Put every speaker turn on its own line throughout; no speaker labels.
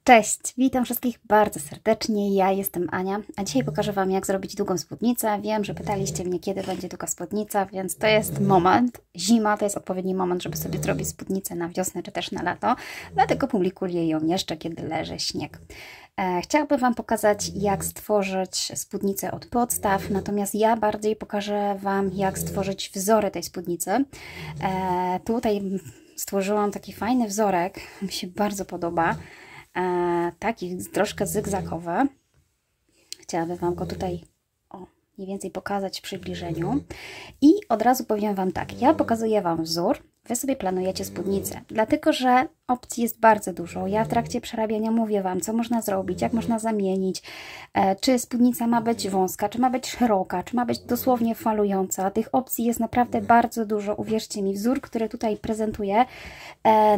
Cześć, witam wszystkich bardzo serdecznie, ja jestem Ania, a dzisiaj pokażę Wam, jak zrobić długą spódnicę. Wiem, że pytaliście mnie, kiedy będzie długa spódnica, więc to jest moment. Zima to jest odpowiedni moment, żeby sobie zrobić spódnicę na wiosnę czy też na lato, dlatego publikuję ją jeszcze, kiedy leży śnieg. Chciałabym Wam pokazać, jak stworzyć spódnicę od podstaw, natomiast ja bardziej pokażę Wam, jak stworzyć wzory tej spódnicy. Tutaj stworzyłam taki fajny wzorek, mi się bardzo podoba. Taki troszkę zygzakowy. Chciałabym Wam go tutaj mniej więcej pokazać w przybliżeniu. I od razu powiem Wam tak, ja pokazuję Wam wzór, Wy sobie planujecie spódnicę, dlatego że opcji jest bardzo dużo. Ja w trakcie przerabiania mówię Wam, co można zrobić, jak można zamienić, czy spódnica ma być wąska, czy ma być szeroka, czy ma być dosłownie falująca. Tych opcji jest naprawdę bardzo dużo. Uwierzcie mi, wzór, który tutaj prezentuję,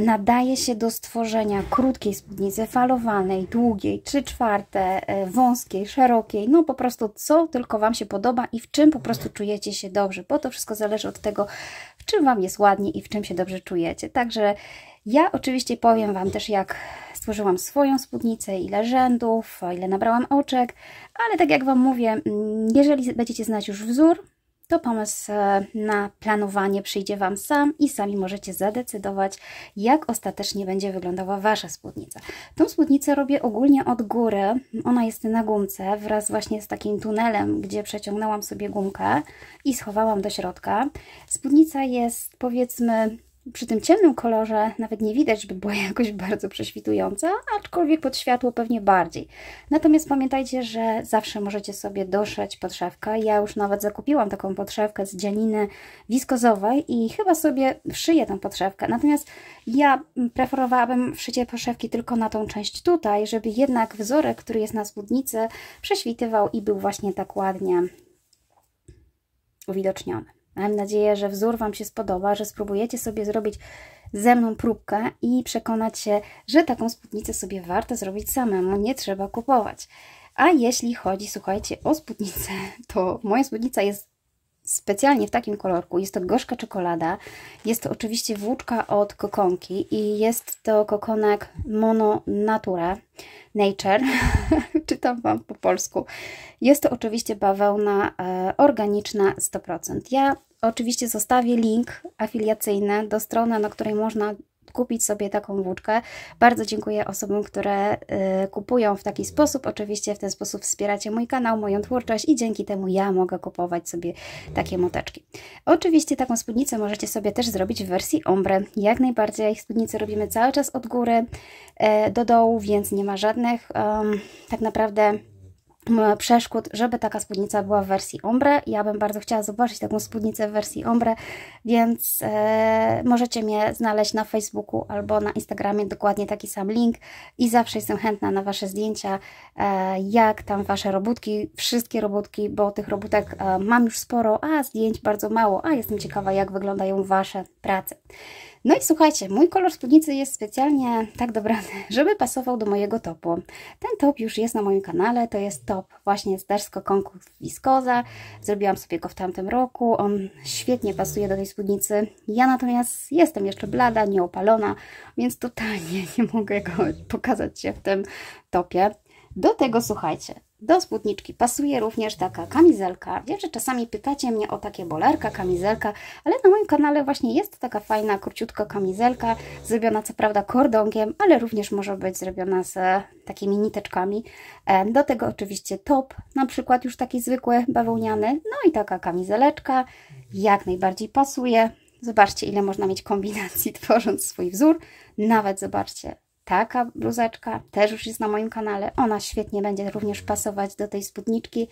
nadaje się do stworzenia krótkiej spódnicy, falowanej, długiej, 3/4, wąskiej, szerokiej, no po prostu co tylko Wam się podoba i w czym po prostu czujecie się dobrze, bo to wszystko zależy od tego, w czym Wam jest ładnie i w czym się dobrze czujecie. Także ja oczywiście powiem Wam też, jak stworzyłam swoją spódnicę, ile rzędów, ile nabrałam oczek, ale tak jak Wam mówię, jeżeli będziecie znać już wzór, to pomysł na planowanie przyjdzie Wam sam i sami możecie zadecydować, jak ostatecznie będzie wyglądała Wasza spódnica. Tą spódnicę robię ogólnie od góry, ona jest na gumce wraz właśnie z takim tunelem, gdzie przeciągnęłam sobie gumkę i schowałam do środka. Spódnica jest, powiedzmy, przy tym ciemnym kolorze nawet nie widać, żeby była jakoś bardzo prześwitująca, aczkolwiek pod światło pewnie bardziej. Natomiast pamiętajcie, że zawsze możecie sobie doszyć podszewkę. Ja już nawet zakupiłam taką podszewkę z dzianiny wiskozowej i chyba sobie szyję tę podszewkę. Natomiast ja preferowałabym wszycie podszewki tylko na tą część tutaj, żeby jednak wzorek, który jest na spódnicy, prześwitywał i był właśnie tak ładnie uwidoczniony. Mam nadzieję, że wzór Wam się spodoba, że spróbujecie sobie zrobić ze mną próbkę i przekonać się, że taką spódnicę sobie warto zrobić samemu, nie trzeba kupować. A jeśli chodzi, słuchajcie, o spódnicę, to moja spódnica jest specjalnie w takim kolorku. Jest to gorzka czekolada, jest to oczywiście włóczka od Kokonki i jest to kokonek Mono Nature, czytam Wam po polsku. Jest to oczywiście bawełna organiczna 100%. Ja oczywiście zostawię link afiliacyjny do strony, na której można kupić sobie taką włóczkę. Bardzo dziękuję osobom, które kupują w taki sposób. Oczywiście w ten sposób wspieracie mój kanał, moją twórczość i dzięki temu ja mogę kupować sobie takie moteczki. Oczywiście taką spódnicę możecie sobie też zrobić w wersji ombre. Jak najbardziej spódnicę robimy cały czas od góry do dołu, więc nie ma żadnych tak naprawdę przeszkód, żeby taka spódnica była w wersji ombre. Ja bym bardzo chciała zobaczyć taką spódnicę w wersji ombre, więc możecie mnie znaleźć na Facebooku albo na Instagramie, dokładnie taki sam link i zawsze jestem chętna na Wasze zdjęcia, jak tam Wasze robótki, wszystkie robótki, bo tych robótek mam już sporo, a zdjęć bardzo mało, a jestem ciekawa, jak wyglądają Wasze prace. No i słuchajcie, mój kolor spódnicy jest specjalnie tak dobrany, żeby pasował do mojego topu. Ten top już jest na moim kanale, to jest top właśnie z Derz Kokonków Wiskoza. Zrobiłam sobie go w tamtym roku, on świetnie pasuje do tej spódnicy. Ja natomiast jestem jeszcze blada, nieopalona, więc totalnie nie mogę go pokazać się w tym topie. Do tego słuchajcie, do spódniczki pasuje również taka kamizelka. Wiem, że czasami pytacie mnie o takie bolerka, kamizelka, ale na moim kanale właśnie jest taka fajna, króciutka kamizelka, zrobiona co prawda kordonkiem, ale również może być zrobiona z takimi niteczkami. Do tego oczywiście top, na przykład już taki zwykły, bawełniany, no i taka kamizeleczka, jak najbardziej pasuje. Zobaczcie, ile można mieć kombinacji tworząc swój wzór. Nawet zobaczcie, taka bluzeczka też już jest na moim kanale. Ona świetnie będzie również pasować do tej spódniczki.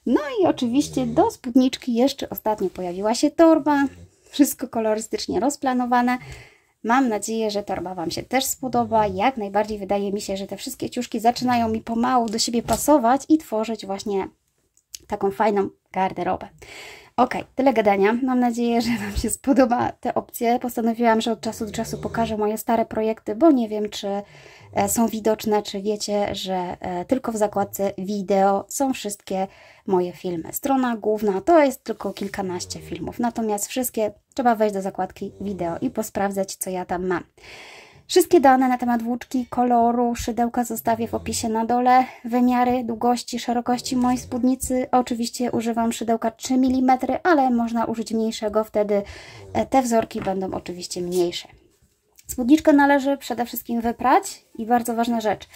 No i oczywiście do spódniczki jeszcze ostatnio pojawiła się torba. Wszystko kolorystycznie rozplanowane. Mam nadzieję, że torba Wam się też spodoba. Jak najbardziej wydaje mi się, że te wszystkie ciuszki zaczynają mi pomału do siebie pasować i tworzyć właśnie taką fajną garderobę. Ok, tyle gadania. Mam nadzieję, że Wam się spodoba te opcje. Postanowiłam, że od czasu do czasu pokażę moje stare projekty, bo nie wiem, czy są widoczne, czy wiecie, że tylko w zakładce wideo są wszystkie moje filmy. Strona główna to jest tylko kilkanaście filmów, natomiast wszystkie trzeba wejść do zakładki wideo i posprawdzać, co ja tam mam. Wszystkie dane na temat włóczki, koloru, szydełka zostawię w opisie na dole. Wymiary, długości, szerokości mojej spódnicy. Oczywiście używam szydełka 3 mm, ale można użyć mniejszego, wtedy te wzorki będą oczywiście mniejsze. Spódniczkę należy przede wszystkim wyprać i bardzo ważna rzecz.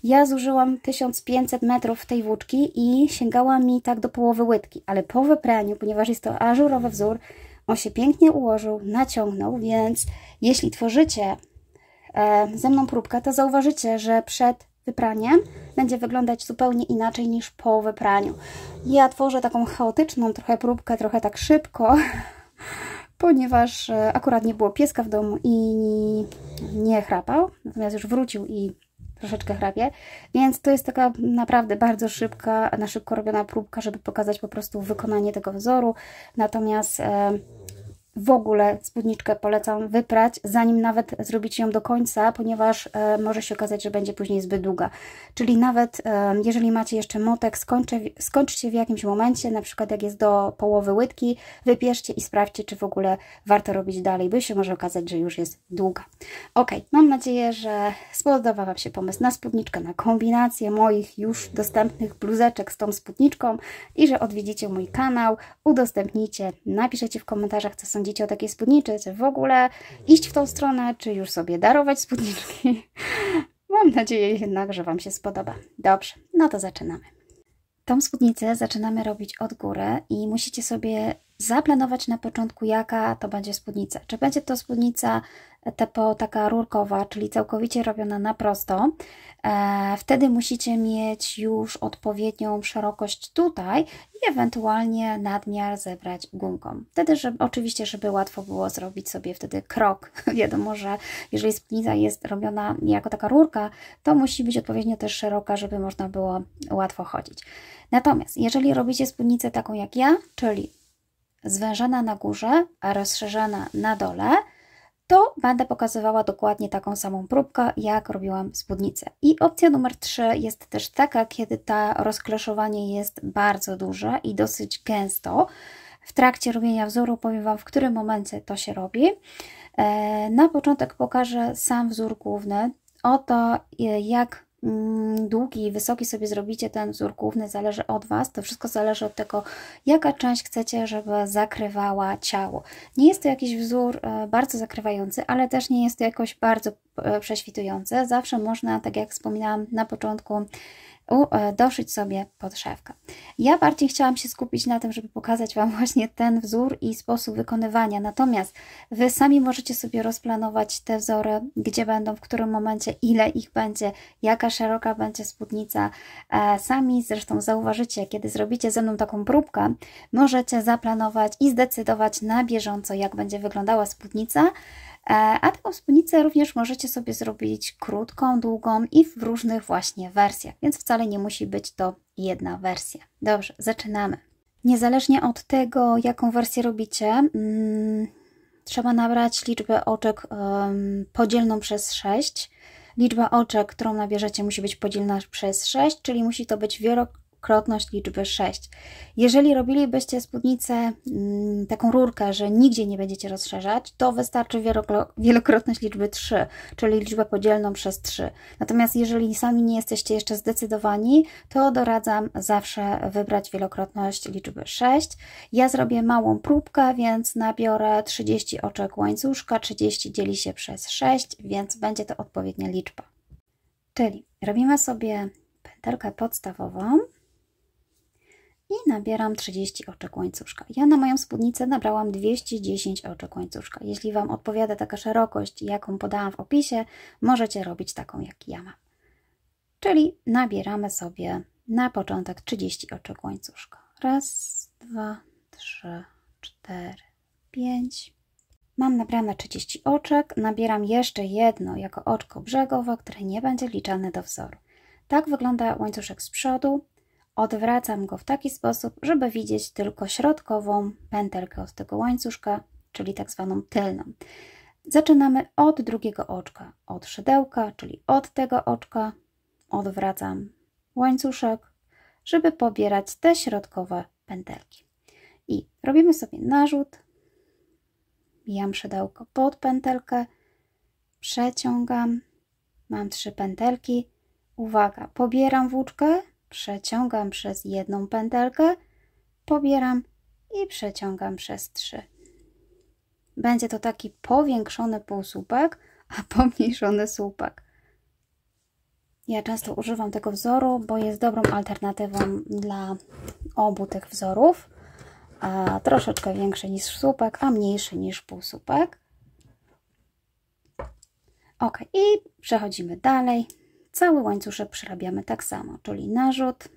Ja zużyłam 1500 metrów tej włóczki i sięgała mi tak do połowy łydki, ale po wypraniu, ponieważ jest to ażurowy wzór, on się pięknie ułożył, naciągnął, więc jeśli tworzycie ze mną próbkę, to zauważycie, że przed wypraniem będzie wyglądać zupełnie inaczej niż po wypraniu. Ja tworzę taką chaotyczną trochę próbkę, trochę tak szybko, ponieważ akurat nie było pieska w domu i nie chrapał, natomiast już wrócił i troszeczkę chrapie, więc to jest taka naprawdę bardzo szybka, na szybko robiona próbka, żeby pokazać po prostu wykonanie tego wzoru. Natomiast w ogóle spódniczkę polecam wyprać, zanim nawet zrobicie ją do końca, ponieważ może się okazać, że będzie później zbyt długa. Czyli nawet jeżeli macie jeszcze motek, skończcie w jakimś momencie, na przykład jak jest do połowy łydki, wypierzcie i sprawdźcie, czy w ogóle warto robić dalej, bo się może okazać, że już jest długa. Ok, mam nadzieję, że spodobał Wam się pomysł na spódniczkę, na kombinację moich już dostępnych bluzeczek z tą spódniczką i że odwiedzicie mój kanał, udostępnicie, napiszecie w komentarzach, co sądzicie o takiej spódniczy, czy w ogóle iść w tą stronę, czy już sobie darować spódniczki. Mam nadzieję jednak, że Wam się spodoba. Dobrze, no to zaczynamy. Tą spódnicę zaczynamy robić od góry i musicie sobie zaplanować na początku, jaka to będzie spódnica. Czy będzie to spódnica taka rurkowa, czyli całkowicie robiona na prosto. Wtedy musicie mieć już odpowiednią szerokość tutaj i ewentualnie nadmiar zebrać gumką. Wtedy, oczywiście, żeby łatwo było zrobić sobie wtedy krok. Wiadomo, że jeżeli spódnica jest robiona jako taka rurka, to musi być odpowiednio też szeroka, żeby można było łatwo chodzić. Natomiast jeżeli robicie spódnicę taką jak ja, czyli zwężona na górze, a rozszerzana na dole, to będę pokazywała dokładnie taką samą próbkę, jak robiłam spódnicę. I opcja numer 3 jest też taka, kiedy to rozkleszowanie jest bardzo duże i dosyć gęsto. W trakcie robienia wzoru powiem Wam, w którym momencie to się robi. Na początek pokażę sam wzór główny. Oto jak długi i wysoki sobie zrobicie ten wzór główny, zależy od Was. To wszystko zależy od tego, jaka część chcecie, żeby zakrywała ciało. Nie jest to jakiś wzór bardzo zakrywający, ale też nie jest to jakoś bardzo prześwitujący. Zawsze można, tak jak wspominałam na początku, doszyć sobie podszewkę. Ja bardziej chciałam się skupić na tym, żeby pokazać Wam właśnie ten wzór i sposób wykonywania. Natomiast Wy sami możecie sobie rozplanować te wzory, gdzie będą, w którym momencie, ile ich będzie, jaka szeroka będzie spódnica. Sami zresztą zauważycie, kiedy zrobicie ze mną taką próbkę, możecie zaplanować i zdecydować na bieżąco, jak będzie wyglądała spódnica. A taką spódnicę również możecie sobie zrobić krótką, długą i w różnych właśnie wersjach, więc wcale nie musi być to jedna wersja. Dobrze, zaczynamy. Niezależnie od tego, jaką wersję robicie, trzeba nabrać liczbę oczek podzielną przez 6. Liczba oczek, którą nabierzecie, musi być podzielna przez 6, czyli musi to być wielokrotność liczby 6. Jeżeli robilibyście spódnicę, taką rurkę, że nigdzie nie będziecie rozszerzać, to wystarczy wielokrotność liczby 3, czyli liczbę podzielną przez 3. Natomiast jeżeli sami nie jesteście jeszcze zdecydowani, to doradzam zawsze wybrać wielokrotność liczby 6. Ja zrobię małą próbkę, więc nabiorę 30 oczek łańcuszka, 30 dzieli się przez 6, więc będzie to odpowiednia liczba. Czyli robimy sobie pętelkę podstawową i nabieram 30 oczek łańcuszka. Ja na moją spódnicę nabrałam 210 oczek łańcuszka. Jeśli Wam odpowiada taka szerokość, jaką podałam w opisie, możecie robić taką, jak ja mam. Czyli nabieramy sobie na początek 30 oczek łańcuszka. Raz, 2, 3, 4, 5. Mam nabrane 30 oczek, nabieram jeszcze jedno jako oczko brzegowe, które nie będzie liczane do wzoru. Tak wygląda łańcuszek z przodu. Odwracam go w taki sposób, żeby widzieć tylko środkową pętelkę od tego łańcuszka, czyli tak zwaną tylną. Zaczynamy od drugiego oczka, od szydełka, czyli od tego oczka. Odwracam łańcuszek, żeby pobierać te środkowe pętelki. I robimy sobie narzut. Wbijam szydełko pod pętelkę, przeciągam, mam 3 pętelki. Uwaga, pobieram włóczkę, przeciągam przez jedną pętelkę, pobieram i przeciągam przez 3. Będzie to taki powiększony półsłupek, a pomniejszony słupek. Ja często używam tego wzoru, bo jest dobrą alternatywą dla obu tych wzorów. Troszeczkę większy niż słupek, a mniejszy niż półsłupek. Ok, i przechodzimy dalej. Cały łańcuszek przerabiamy tak samo, czyli narzut,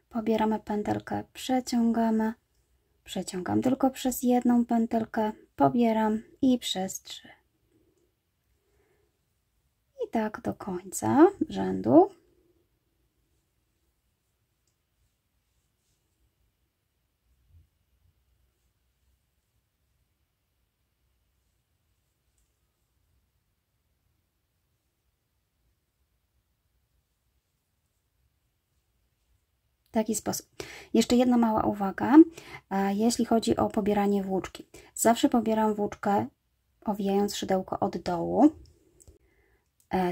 pobieramy pętelkę, przeciągamy, przeciągam tylko przez jedną pętelkę, pobieram i przez 3. I tak do końca rzędu. W taki sposób. Jeszcze jedna mała uwaga, jeśli chodzi o pobieranie włóczki. Zawsze pobieram włóczkę owijając szydełko od dołu.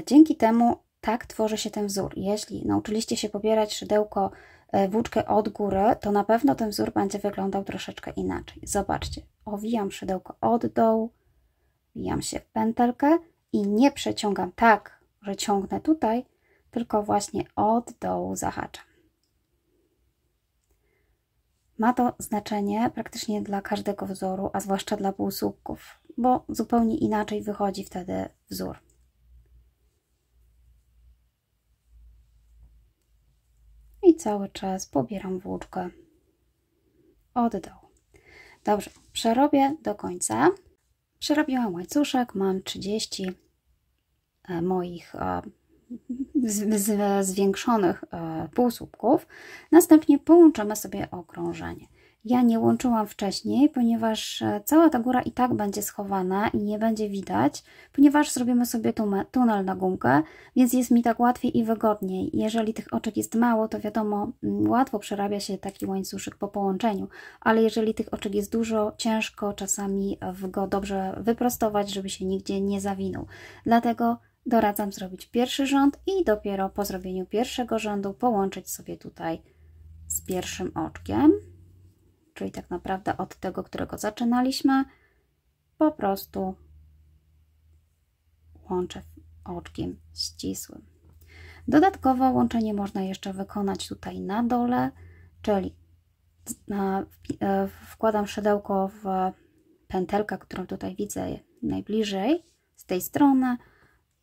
Dzięki temu tak tworzy się ten wzór. Jeśli nauczyliście się pobierać szydełko, włóczkę od góry, to na pewno ten wzór będzie wyglądał troszeczkę inaczej. Zobaczcie, owijam szydełko od dołu, wbijam się w pętelkę i nie przeciągam tak, że ciągnę tutaj, tylko właśnie od dołu zahaczam. Ma to znaczenie praktycznie dla każdego wzoru, a zwłaszcza dla półsłupków, bo zupełnie inaczej wychodzi wtedy wzór. I cały czas pobieram włóczkę od dołu. Dobrze, przerobię do końca. Przerobiłam łańcuszek, mam 30 moich zwiększonych półsłupków. Następnie połączymy sobie okrążenie. Ja nie łączyłam wcześniej, ponieważ cała ta góra i tak będzie schowana i nie będzie widać, ponieważ zrobimy sobie tunel na gumkę, więc jest mi tak łatwiej i wygodniej. Jeżeli tych oczek jest mało, to wiadomo, łatwo przerabia się taki łańcuszek po połączeniu, ale jeżeli tych oczek jest dużo, ciężko czasami go dobrze wyprostować, żeby się nigdzie nie zawinął. Dlatego doradzam zrobić pierwszy rząd i dopiero po zrobieniu pierwszego rzędu połączyć sobie tutaj z pierwszym oczkiem. Czyli tak naprawdę od tego, którego zaczynaliśmy, po prostu łączę oczkiem ścisłym. Dodatkowo łączenie można jeszcze wykonać tutaj na dole, czyli wkładam szydełko w pętelkę, którą tutaj widzę najbliżej z tej strony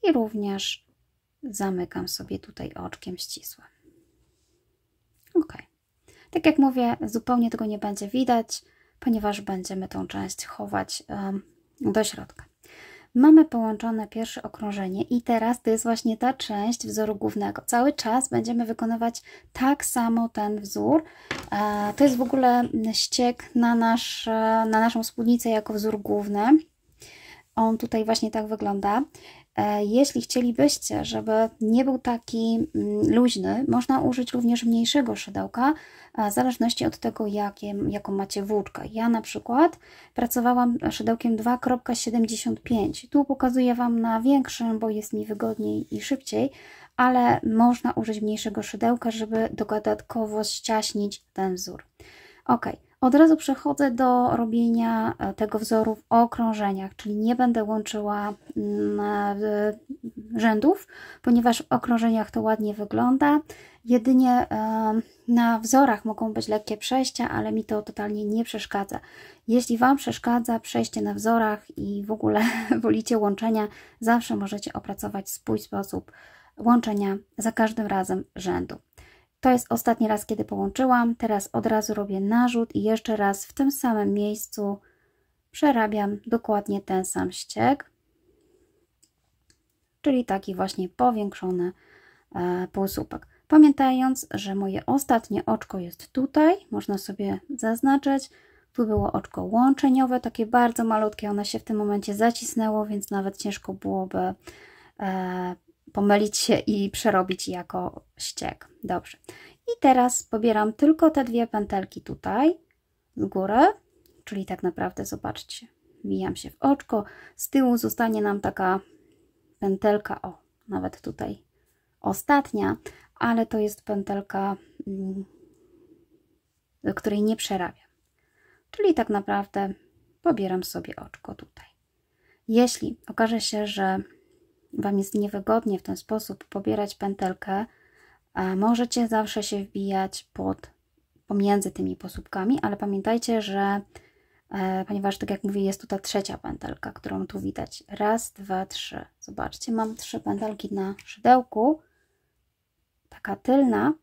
i również zamykam sobie tutaj oczkiem ścisłym. Ok. Tak jak mówię, zupełnie tego nie będzie widać, ponieważ będziemy tą część chować do środka. Mamy połączone pierwsze okrążenie i teraz to jest właśnie ta część wzoru głównego. Cały czas będziemy wykonywać tak samo ten wzór. To jest w ogóle ściek na naszą spódnicę jako wzór główny. On tutaj właśnie tak wygląda. Jeśli chcielibyście, żeby nie był taki luźny, można użyć również mniejszego szydełka, w zależności od tego, jaką macie włóczkę. Ja na przykład pracowałam szydełkiem 2,75. Tu pokazuję Wam na większym, bo jest mi wygodniej i szybciej, ale można użyć mniejszego szydełka, żeby dodatkowo ściaśnić ten wzór. Ok. Od razu przechodzę do robienia tego wzoru w okrążeniach, czyli nie będę łączyła rzędów, ponieważ w okrążeniach to ładnie wygląda. Jedynie na wzorach mogą być lekkie przejścia, ale mi to totalnie nie przeszkadza. Jeśli Wam przeszkadza przejście na wzorach i w ogóle wolicie łączenia, zawsze możecie opracować swój sposób łączenia za każdym razem rzędu. To jest ostatni raz, kiedy połączyłam. Teraz od razu robię narzut i jeszcze raz w tym samym miejscu przerabiam dokładnie ten sam ściek, czyli taki właśnie powiększony półsłupek. Pamiętając, że moje ostatnie oczko jest tutaj, można sobie zaznaczyć. Tu było oczko łączeniowe, takie bardzo malutkie, ono się w tym momencie zacisnęło, więc nawet ciężko byłoby pomylić się i przerobić jako ściek. Dobrze. I teraz pobieram tylko te dwie pętelki tutaj z góry, czyli tak naprawdę zobaczcie, wbijam się w oczko, z tyłu zostanie nam taka pętelka, o, nawet tutaj ostatnia, ale to jest pętelka, do której nie przerabiam. Czyli tak naprawdę pobieram sobie oczko tutaj. Jeśli okaże się, że Wam jest niewygodnie w ten sposób pobierać pętelkę, możecie zawsze się wbijać pomiędzy tymi posłupkami, ale pamiętajcie, że ponieważ, tak jak mówię, jest tu ta trzecia pętelka, którą tu widać. Raz, dwa, trzy. Zobaczcie, mam 3 pętelki na szydełku. Taka tylna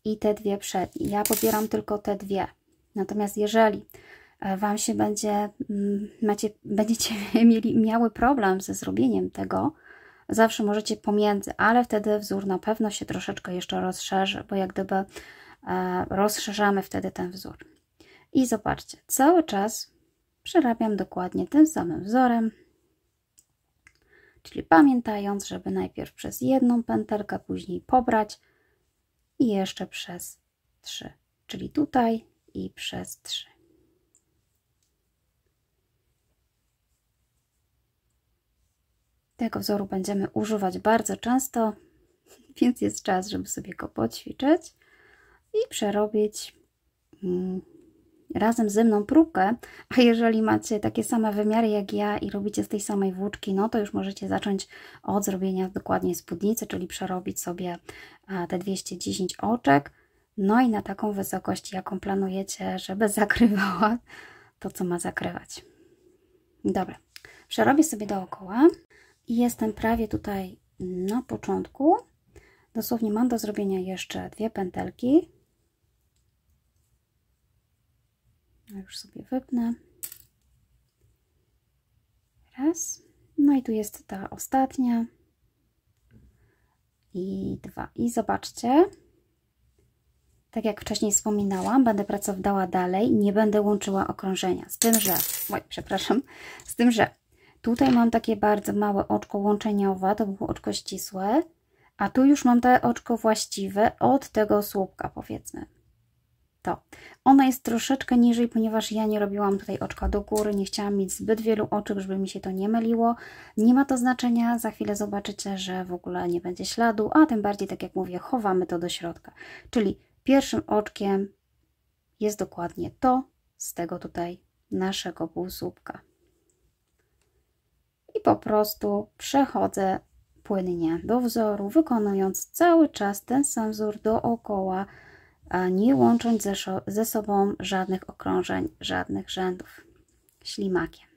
i te 2 przednie. Ja pobieram tylko te 2. Natomiast jeżeli Wam się będziecie miały problem ze zrobieniem tego, zawsze możecie pomiędzy, ale wtedy wzór na pewno się troszeczkę jeszcze rozszerzy, bo jak gdyby rozszerzamy wtedy ten wzór. I zobaczcie, cały czas przerabiam dokładnie tym samym wzorem, czyli pamiętając, żeby najpierw przez jedną pętelkę, później pobrać i jeszcze przez 3, czyli tutaj i przez 3. Tego wzoru będziemy używać bardzo często, więc jest czas, żeby sobie go poćwiczyć i przerobić razem ze mną próbkę. A jeżeli macie takie same wymiary jak ja i robicie z tej samej włóczki, no to już możecie zacząć od zrobienia dokładnie spódnicy, czyli przerobić sobie te 210 oczek, no i na taką wysokość, jaką planujecie, żeby zakrywała to, co ma zakrywać. Dobra, przerobię sobie dookoła i jestem prawie tutaj na początku. Dosłownie mam do zrobienia jeszcze 2 pętelki. Już sobie wypnę. Raz. No i tu jest ta ostatnia. I 2. I zobaczcie. Tak jak wcześniej wspominałam, będę pracowała dalej. Nie będę łączyła okrążenia. Z tym, że tutaj mam takie bardzo małe oczko łączeniowe. To było oczko ścisłe. A tu już mam te oczko właściwe od tego słupka, powiedzmy. To. Ona jest troszeczkę niżej, ponieważ ja nie robiłam tutaj oczka do góry, nie chciałam mieć zbyt wielu oczek, żeby mi się to nie myliło. Nie ma to znaczenia, za chwilę zobaczycie, że w ogóle nie będzie śladu, a tym bardziej, tak jak mówię, chowamy to do środka. Czyli pierwszym oczkiem jest dokładnie to z tego tutaj naszego półsłupka. I po prostu przechodzę płynnie do wzoru, wykonując cały czas ten sam wzór dookoła, a nie łącząc ze sobą żadnych okrążeń, żadnych rzędów ślimakiem.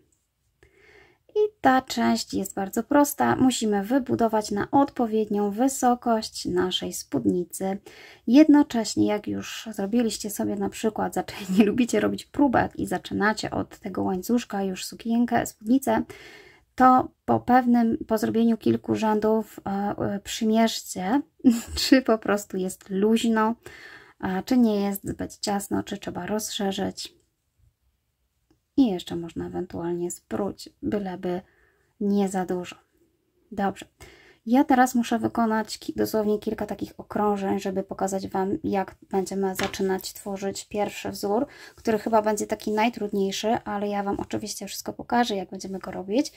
I ta część jest bardzo prosta. Musimy wybudować na odpowiednią wysokość naszej spódnicy. Jednocześnie, jak już zrobiliście sobie na przykład, nie lubicie robić próbek i zaczynacie od tego łańcuszka już sukienkę, spódnicę, to po zrobieniu kilku rzędów przymierzcie, czy po prostu jest luźno, czy nie jest zbyt ciasno, czy trzeba rozszerzyć. I jeszcze można ewentualnie spróć, byleby nie za dużo. Dobrze. Ja teraz muszę wykonać dosłownie kilka takich okrążeń, żeby pokazać Wam, jak będziemy zaczynać tworzyć pierwszy wzór, który chyba będzie taki najtrudniejszy, ale ja Wam oczywiście wszystko pokażę, jak będziemy go robić.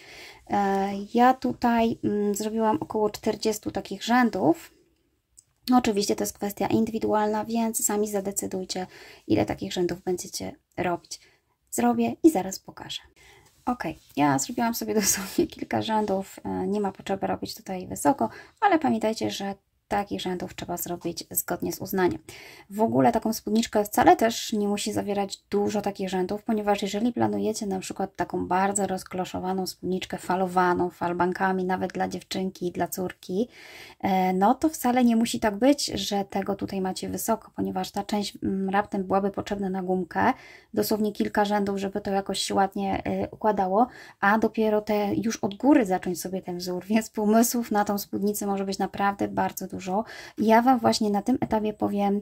Ja tutaj zrobiłam około 40 takich rzędów. Oczywiście to jest kwestia indywidualna, więc sami zadecydujcie, ile takich rzędów będziecie robić. Zrobię i zaraz pokażę. Ok, ja zrobiłam sobie dosłownie kilka rzędów, nie ma potrzeby robić tutaj wysoko, ale pamiętajcie, że takich rzędów trzeba zrobić zgodnie z uznaniem. W ogóle taką spódniczkę wcale też nie musi zawierać dużo takich rzędów, ponieważ jeżeli planujecie na przykład taką bardzo rozkloszowaną spódniczkę falowaną, falbankami, nawet dla dziewczynki, dla córki, no to wcale nie musi tak być, że tego tutaj macie wysoko, ponieważ ta część raptem byłaby potrzebna na gumkę, dosłownie kilka rzędów, żeby to jakoś się ładnie układało, a dopiero te już od góry zacząć sobie ten wzór, więc pomysłów na tą spódnicę może być naprawdę bardzo dużo. Ja Wam właśnie na tym etapie powiem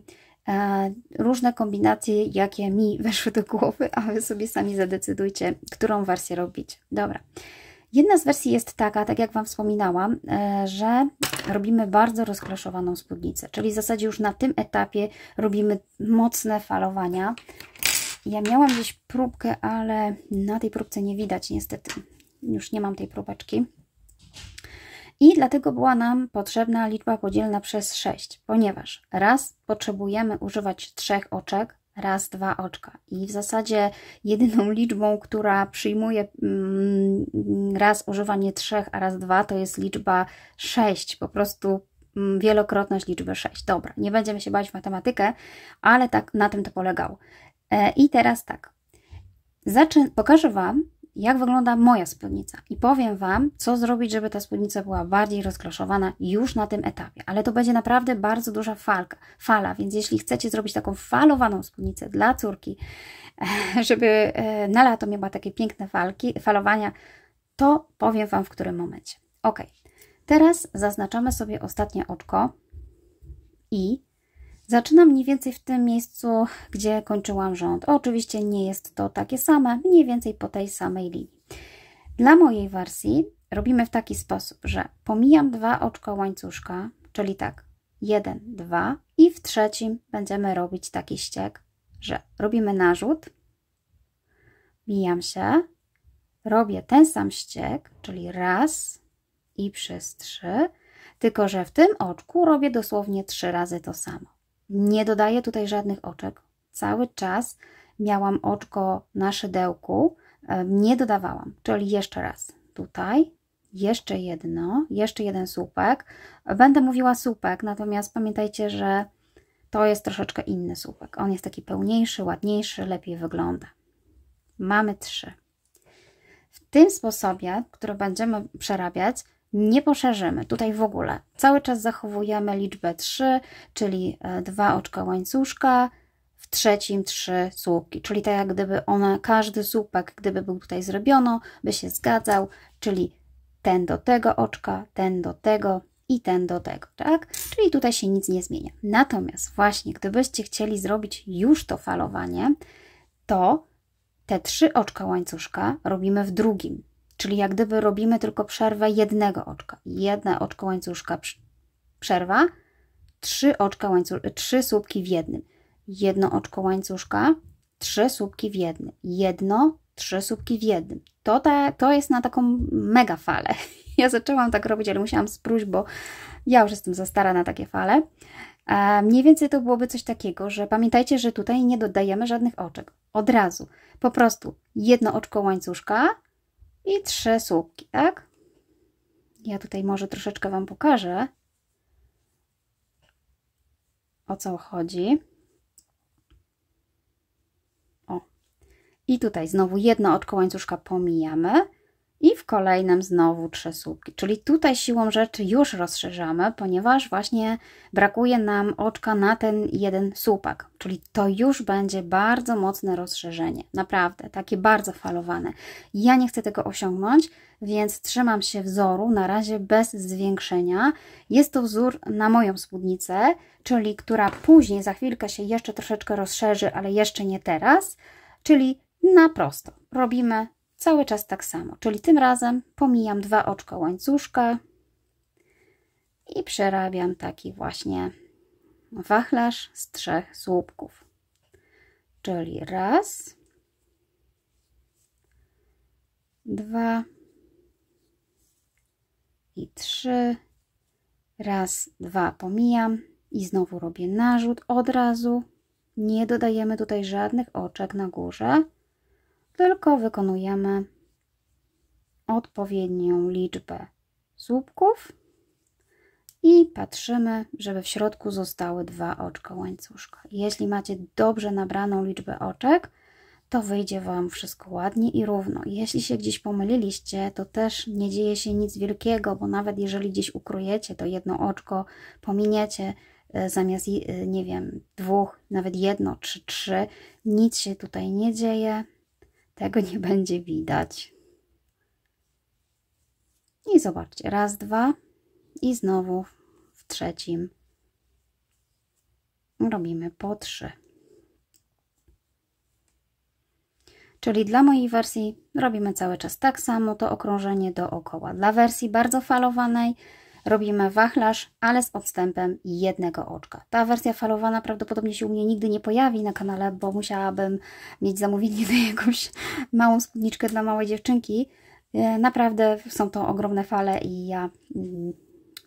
różne kombinacje, jakie mi weszły do głowy, a Wy sobie sami zadecydujcie, którą wersję robić. Dobra. Jedna z wersji jest taka, tak jak Wam wspominałam, że robimy bardzo rozkloszowaną spódnicę, czyli w zasadzie już na tym etapie robimy mocne falowania. Ja miałam gdzieś próbkę, ale na tej próbce nie widać niestety. Już nie mam tej próbeczki. I dlatego była nam potrzebna liczba podzielna przez 6, ponieważ raz potrzebujemy używać 3 oczek, raz 2 oczka. I w zasadzie jedyną liczbą, która przyjmuje raz używanie 3, a raz 2, to jest liczba 6. Po prostu wielokrotność liczby 6. Dobra, nie będziemy się bawić w matematykę, ale tak na tym to polegało. I teraz tak. Pokażę Wam, jak wygląda moja spódnica i powiem Wam, co zrobić, żeby ta spódnica była bardziej rozkloszowana już na tym etapie. Ale to będzie naprawdę bardzo duża fala, więc jeśli chcecie zrobić taką falowaną spódnicę dla córki, żeby na lato miała takie piękne falowania, to powiem Wam, w którym momencie. Ok, teraz zaznaczamy sobie ostatnie oczko i zaczynam mniej więcej w tym miejscu, gdzie kończyłam rząd. Oczywiście nie jest to takie same, mniej więcej po tej samej linii. Dla mojej wersji robimy w taki sposób, że pomijam 2 oczka łańcuszka, czyli tak, 1, 2 i w trzecim będziemy robić taki ściek, że robimy narzut, mijam się, robię ten sam ściek, czyli raz i przez 3, tylko że w tym oczku robię dosłownie 3 razy to samo. Nie dodaję tutaj żadnych oczek. Cały czas miałam oczko na szydełku, nie dodawałam. Czyli jeszcze raz. Tutaj, jeszcze jedno, jeszcze jeden słupek. Będę mówiła słupek, natomiast pamiętajcie, że to jest troszeczkę inny słupek. On jest taki pełniejszy, ładniejszy, lepiej wygląda. Mamy 3. W tym sposobie, który będziemy przerabiać, nie poszerzymy tutaj w ogóle. Cały czas zachowujemy liczbę 3, czyli 2 oczka łańcuszka, w trzecim 3 słupki, czyli tak jak gdyby każdy słupek, gdyby był tutaj zrobiono, by się zgadzał, czyli ten do tego oczka, ten do tego i ten do tego, tak? Czyli tutaj się nic nie zmienia. Natomiast właśnie, gdybyście chcieli zrobić już to falowanie, to te 3 oczka łańcuszka robimy w drugim. Czyli jak gdyby robimy tylko przerwę jednego oczka. 1 oczko łańcuszka przerwa, 3 słupki w jednym. 1 oczko łańcuszka, 3 słupki w jednym. 3 słupki w jednym. To jest na taką mega falę. Ja zaczęłam tak robić, ale musiałam spróć, bo ja już jestem za stara na takie fale. Mniej więcej to byłoby coś takiego, że pamiętajcie, że tutaj nie dodajemy żadnych oczek. Od razu. Po prostu 1 oczko łańcuszka i 3 słupki, tak? Ja tutaj może troszeczkę Wam pokażę, o co chodzi. O. I tutaj znowu 1 oczko łańcuszka pomijamy i w kolejnym znowu 3 słupki. Czyli tutaj siłą rzeczy już rozszerzamy, ponieważ właśnie brakuje nam oczka na ten jeden słupek. Czyli to już będzie bardzo mocne rozszerzenie. Naprawdę, takie bardzo falowane. Ja nie chcę tego osiągnąć, więc trzymam się wzoru na razie bez zwiększenia. Jest to wzór na moją spódnicę, czyli która później za chwilkę się jeszcze troszeczkę rozszerzy, ale jeszcze nie teraz. Czyli na prosto. Robimy cały czas tak samo, czyli tym razem pomijam 2 oczka łańcuszka i przerabiam taki właśnie wachlarz z 3 słupków. Czyli raz, 2 i 3. Raz, 2 pomijam i znowu robię narzut od razu. Nie dodajemy tutaj żadnych oczek na górze, tylko wykonujemy odpowiednią liczbę słupków i patrzymy, żeby w środku zostały 2 oczka łańcuszka. Jeśli macie dobrze nabraną liczbę oczek, to wyjdzie Wam wszystko ładnie i równo. Jeśli się gdzieś pomyliliście, to też nie dzieje się nic wielkiego, bo nawet jeżeli gdzieś ukrojecie to jedno oczko, pominiecie zamiast, nie wiem, 2, nawet 1 czy 3, nic się tutaj nie dzieje. Tego nie będzie widać. I zobaczcie, raz, 2 i znowu w trzecim robimy po 3. Czyli dla mojej wersji robimy cały czas tak samo to okrążenie dookoła. Dla wersji bardzo falowanej robimy wachlarz, ale z odstępem jednego oczka. Ta wersja falowana prawdopodobnie się u mnie nigdy nie pojawi na kanale, bo musiałabym mieć zamówienie na jakąś małą spódniczkę dla małej dziewczynki, Naprawdę są to ogromne fale i ja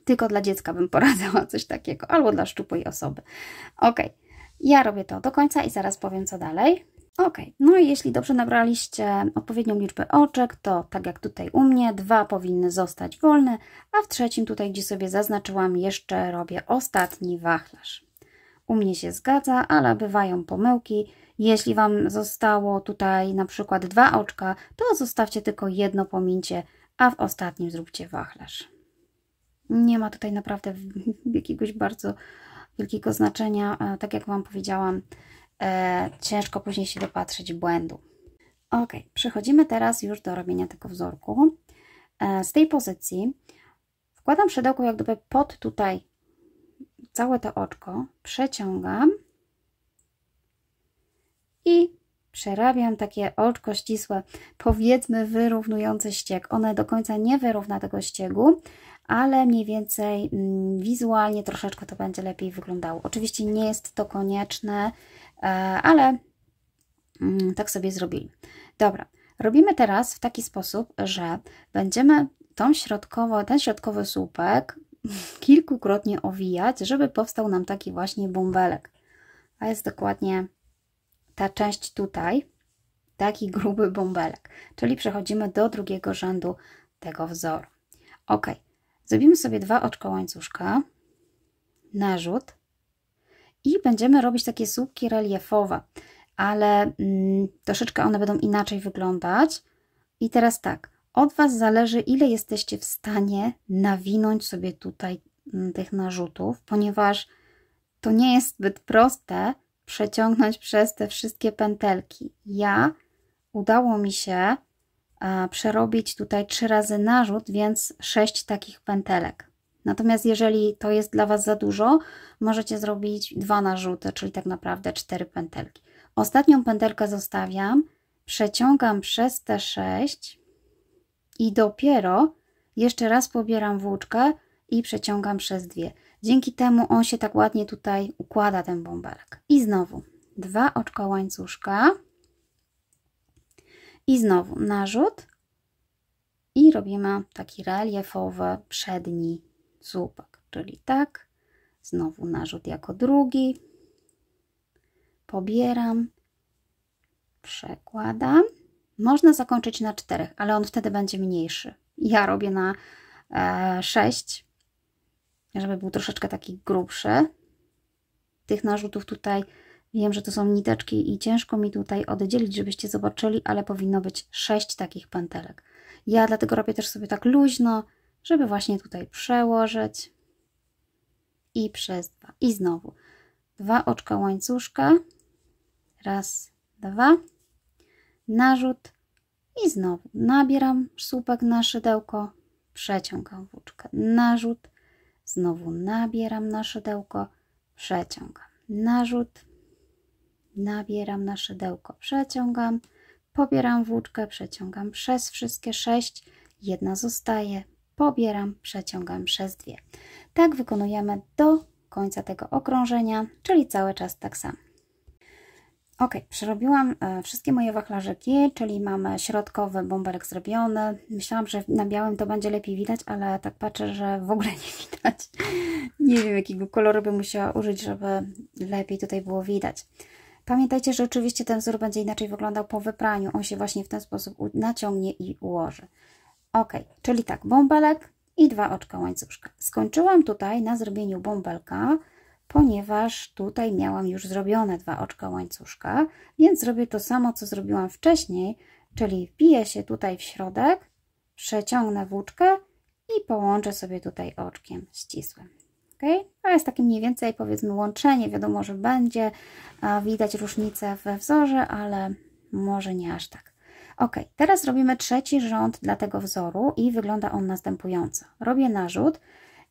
tylko dla dziecka bym poradzała coś takiego, albo dla szczupłej osoby. Ok, ja robię to do końca i zaraz powiem, co dalej. Ok, no i jeśli dobrze nabraliście odpowiednią liczbę oczek, to tak jak tutaj u mnie, 2 powinny zostać wolne, a w trzecim tutaj, gdzie sobie zaznaczyłam, jeszcze robię ostatni wachlarz. U mnie się zgadza, ale bywają pomyłki. Jeśli Wam zostało tutaj na przykład 2 oczka, to zostawcie tylko jedno pomięcie, a w ostatnim zróbcie wachlarz. Nie ma tutaj naprawdę jakiegoś bardzo wielkiego znaczenia. Tak jak Wam powiedziałam, ciężko później się dopatrzeć błędu. Ok, przechodzimy teraz już do robienia tego wzorku. Z tej pozycji wkładam szydełko jak gdyby pod tutaj całe to oczko, przeciągam i przerabiam takie oczko ścisłe, powiedzmy wyrównujące ścieg. One do końca nie wyrówna tego ściegu, ale mniej więcej wizualnie troszeczkę to będzie lepiej wyglądało. Oczywiście nie jest to konieczne, ale tak sobie zrobili. Dobra, robimy teraz w taki sposób, że będziemy ten środkowy słupek kilkukrotnie owijać, żeby powstał nam taki właśnie bąbelek. A jest dokładnie ta część tutaj, taki gruby bąbelek. Czyli przechodzimy do drugiego rzędu tego wzoru. Ok, zrobimy sobie 2 oczka łańcuszka, narzut i będziemy robić takie słupki reliefowe, ale troszeczkę one będą inaczej wyglądać. I teraz tak, od Was zależy, ile jesteście w stanie nawinąć sobie tutaj tych narzutów, ponieważ to nie jest zbyt proste przeciągnąć przez te wszystkie pętelki. Udało mi się przerobić tutaj 3 razy narzut, więc 6 takich pętelek. Natomiast jeżeli to jest dla Was za dużo, możecie zrobić 2 narzuty, czyli tak naprawdę 4 pętelki. Ostatnią pętelkę zostawiam, przeciągam przez te 6 i dopiero jeszcze raz pobieram włóczkę i przeciągam przez 2. Dzięki temu on się tak ładnie tutaj układa, ten bąbelek. I znowu 2 oczka łańcuszka i znowu narzut i robimy taki reliefowy przedni słupek, czyli tak, znowu narzut jako drugi, pobieram, przekładam. Można zakończyć na 4, ale on wtedy będzie mniejszy. Ja robię na 6, żeby był troszeczkę taki grubszy. Tych narzutów tutaj wiem, że to są niteczki i ciężko mi tutaj oddzielić, żebyście zobaczyli, ale powinno być 6 takich pętelek. Ja dlatego robię też sobie tak luźno, żeby właśnie tutaj przełożyć i przez 2. I znowu 2 oczka łańcuszka, raz, 2, narzut i znowu nabieram słupek na szydełko, przeciągam włóczkę, narzut, znowu nabieram na szydełko, przeciągam, narzut, nabieram na szydełko, przeciągam, pobieram włóczkę, przeciągam przez wszystkie 6, jedna zostaje, pobieram, przeciągam przez 2. Tak wykonujemy do końca tego okrążenia, czyli cały czas tak samo. Ok, przerobiłam wszystkie moje wachlarzyki, czyli mamy środkowy bąbelek zrobiony. Myślałam, że na białym to będzie lepiej widać, ale tak patrzę, że w ogóle nie widać. Nie wiem, jakiego koloru bym musiała użyć, żeby lepiej tutaj było widać. Pamiętajcie, że oczywiście ten wzór będzie inaczej wyglądał po wypraniu. On się właśnie w ten sposób naciągnie i ułoży. Ok, czyli tak, bąbelek i 2 oczka łańcuszka. Skończyłam tutaj na zrobieniu bąbelka, ponieważ tutaj miałam już zrobione 2 oczka łańcuszka, więc zrobię to samo, co zrobiłam wcześniej, czyli wbiję się tutaj w środek, przeciągnę włóczkę i połączę sobie tutaj oczkiem ścisłym. Okay? To jest takie mniej więcej, powiedzmy, łączenie. Wiadomo, że będzie widać różnicę we wzorze, ale może nie aż tak. Ok, teraz robimy trzeci rząd dla tego wzoru i wygląda on następująco. Robię narzut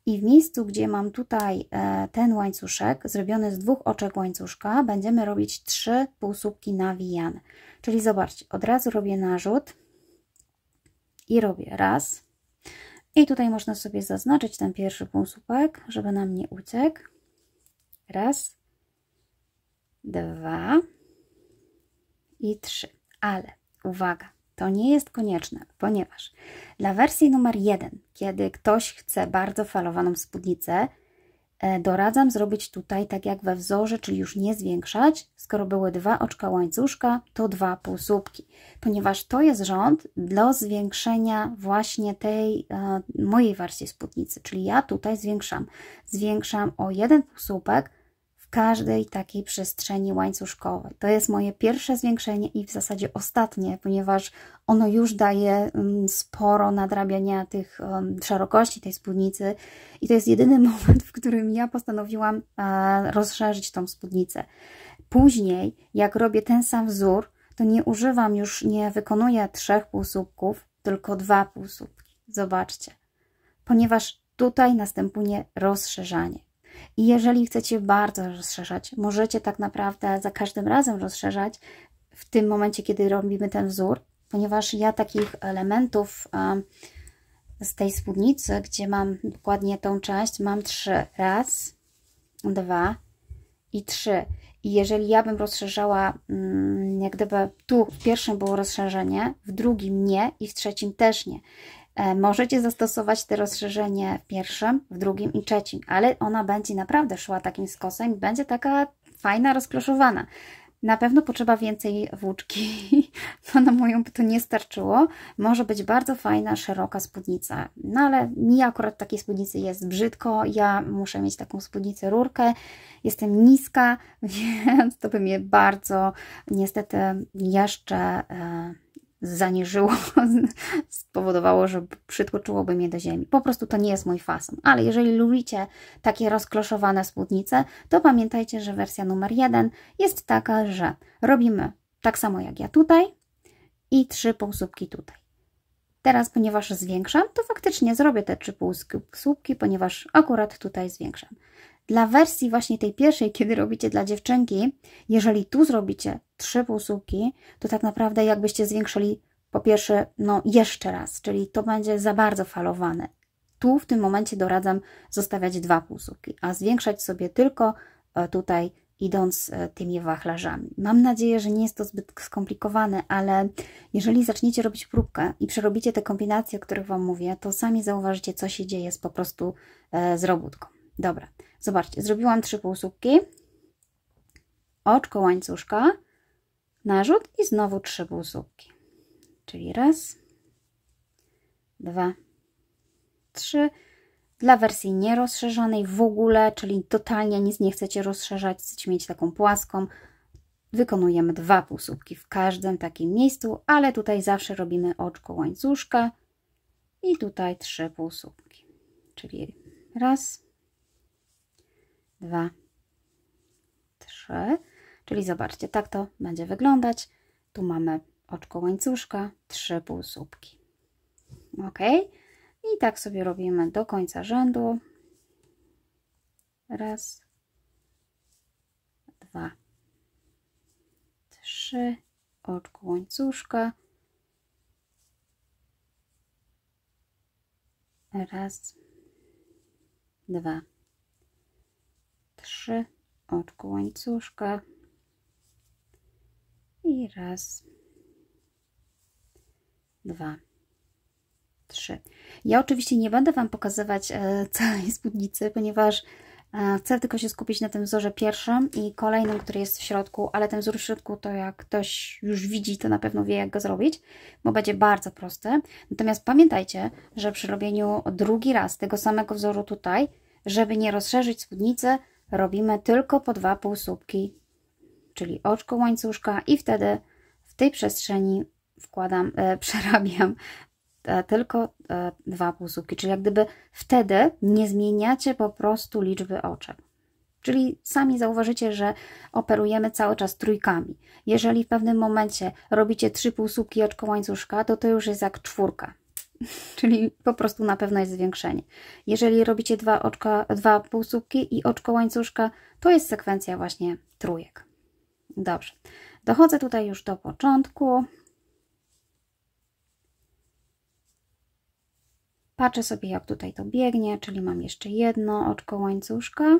i w miejscu, gdzie mam tutaj ten łańcuszek zrobiony z 2 oczek łańcuszka, będziemy robić 3 półsłupki nawijane. Czyli zobaczcie, od razu robię narzut i robię raz. I tutaj można sobie zaznaczyć ten pierwszy półsłupek, żeby nam nie uciekł. Raz, 2 i 3. Ale uwaga, To nie jest konieczne, ponieważ dla wersji numer 1, kiedy ktoś chce bardzo falowaną spódnicę, doradzam zrobić tutaj tak jak we wzorze, czyli już nie zwiększać. Skoro były 2 oczka łańcuszka, to 2 półsłupki, ponieważ to jest rząd dla zwiększenia właśnie tej mojej wersji spódnicy, czyli ja tutaj zwiększam o 1 półsłupek w każdej takiej przestrzeni łańcuszkowej. To jest moje pierwsze zwiększenie i w zasadzie ostatnie, ponieważ ono już daje sporo nadrabiania tych szerokości tej spódnicy i to jest jedyny moment, w którym ja postanowiłam rozszerzyć tą spódnicę. Później, jak robię ten sam wzór, to nie używam już, nie wykonuję 3 półsłupków, tylko 2 półsłupki. Zobaczcie, ponieważ tutaj następuje rozszerzanie. I jeżeli chcecie bardzo rozszerzać, możecie tak naprawdę za każdym razem rozszerzać w tym momencie, kiedy robimy ten wzór, ponieważ ja takich elementów z tej spódnicy, gdzie mam dokładnie tą część, mam 3. Raz, 2 i 3. I jeżeli ja bym rozszerzała, jak gdyby tu w pierwszym było rozszerzenie, w drugim nie i w trzecim też nie. Możecie zastosować to rozszerzenie w pierwszym, w drugim i trzecim, ale ona będzie naprawdę szła takim skosem i będzie taka fajna, rozkloszowana. Na pewno potrzeba więcej włóczki, bo na moją by to nie starczyło. Może być bardzo fajna, szeroka spódnica, no ale mi akurat takiej spódnicy jest brzydko. Ja muszę mieć taką spódnicę rurkę. Jestem niska, więc to by mnie bardzo niestety jeszcze zaniżyło, spowodowało, że przytłoczyłoby mnie do ziemi. Po prostu to nie jest mój fason. Ale jeżeli lubicie takie rozkloszowane spódnice, to pamiętajcie, że wersja numer 1 jest taka, że robimy tak samo jak ja tutaj i 3 półsłupki tutaj. Teraz, ponieważ zwiększam, to faktycznie zrobię te 3 półsłupki, ponieważ akurat tutaj zwiększam. Dla wersji właśnie tej pierwszej, kiedy robicie dla dziewczynki, jeżeli tu zrobicie 3 półsłupki, to tak naprawdę jakbyście zwiększyli po pierwsze, no jeszcze raz, czyli to będzie za bardzo falowane. Tu w tym momencie doradzam zostawiać 2 półsłupki, a zwiększać sobie tylko tutaj idąc tymi wachlarzami. Mam nadzieję, że nie jest to zbyt skomplikowane, ale jeżeli zaczniecie robić próbkę i przerobicie te kombinacje, o których Wam mówię, to sami zauważycie, co się dzieje po prostu z robótką. Dobra, zobaczcie, zrobiłam 3 półsłupki, oczko łańcuszka, narzut i znowu 3 półsłupki. Czyli raz, 2, 3. Dla wersji nierozszerzonej w ogóle, czyli totalnie nic nie chcecie rozszerzać, chcecie mieć taką płaską, wykonujemy 2 półsłupki w każdym takim miejscu, ale tutaj zawsze robimy oczko łańcuszka i tutaj 3 półsłupki. Czyli raz, 2, 3. Czyli zobaczcie, tak to będzie wyglądać. Tu mamy oczko łańcuszka, 3 półsłupki. Ok? I tak sobie robimy do końca rzędu. Raz, 2, 3. Oczko łańcuszka. Raz, 2, 3. Oczko łańcuszka. I raz, 2, 3. Ja oczywiście nie będę Wam pokazywać całej spódnicy, ponieważ chcę tylko się skupić na tym wzorze pierwszym i kolejnym, który jest w środku, ale ten wzór w środku to jak ktoś już widzi, to na pewno wie, jak go zrobić, bo będzie bardzo prosty. Natomiast pamiętajcie, że przy robieniu drugi raz tego samego wzoru tutaj, żeby nie rozszerzyć spódnicy, robimy tylko po 2 półsłupki, czyli oczko łańcuszka i wtedy w tej przestrzeni wkładam, przerabiam tylko 2 półsłupki, czyli jak gdyby wtedy nie zmieniacie po prostu liczby oczek. Czyli sami zauważycie, że operujemy cały czas trójkami. Jeżeli w pewnym momencie robicie 3 półsłupki oczko łańcuszka, to już jest jak 4. Czyli po prostu na pewno jest zwiększenie. Jeżeli robicie 2 półsłupki i oczko łańcuszka, to jest sekwencja właśnie trójek. Dobrze. Dochodzę tutaj już do początku. Patrzę sobie, jak tutaj to biegnie, czyli mam jeszcze jedno oczko łańcuszka.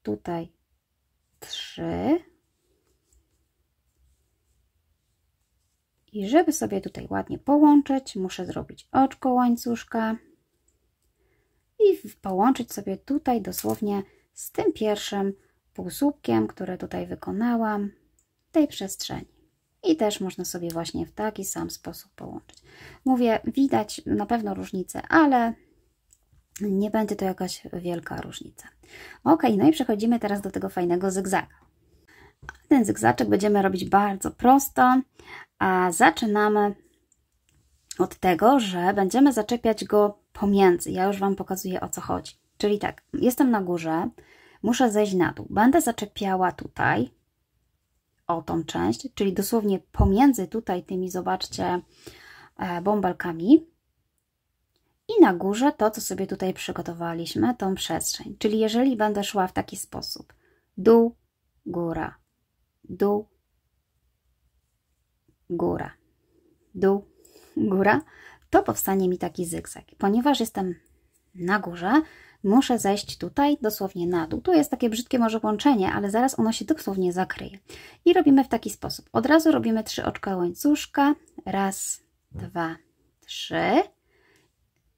Tutaj 3. I żeby sobie tutaj ładnie połączyć, muszę zrobić oczko łańcuszka i połączyć sobie tutaj dosłownie z tym pierwszym półsłupkiem, które tutaj wykonałam, tej przestrzeni. I też można sobie właśnie w taki sam sposób połączyć. Mówię, widać na pewno różnicę, ale nie będzie to jakaś wielka różnica. Ok, no i przechodzimy teraz do tego fajnego zygzaga. Ten zygzaczek będziemy robić bardzo prosto, a zaczynamy od tego, że będziemy zaczepiać go pomiędzy. Ja już Wam pokazuję, o co chodzi. Czyli tak, jestem na górze, muszę zejść na dół. Będę zaczepiała tutaj o tą część, czyli dosłownie pomiędzy tutaj tymi, zobaczcie, bąbelkami. I na górze to, co sobie tutaj przygotowaliśmy, tą przestrzeń. Czyli jeżeli będę szła w taki sposób, dół, góra, dół, góra, dół, góra, to powstanie mi taki zygzak. Ponieważ jestem na górze, muszę zejść tutaj dosłownie na dół. Tu jest takie brzydkie może łączenie, ale zaraz ono się dosłownie zakryje. I robimy w taki sposób. Od razu robimy 3 oczka łańcuszka. Raz, 2, 3.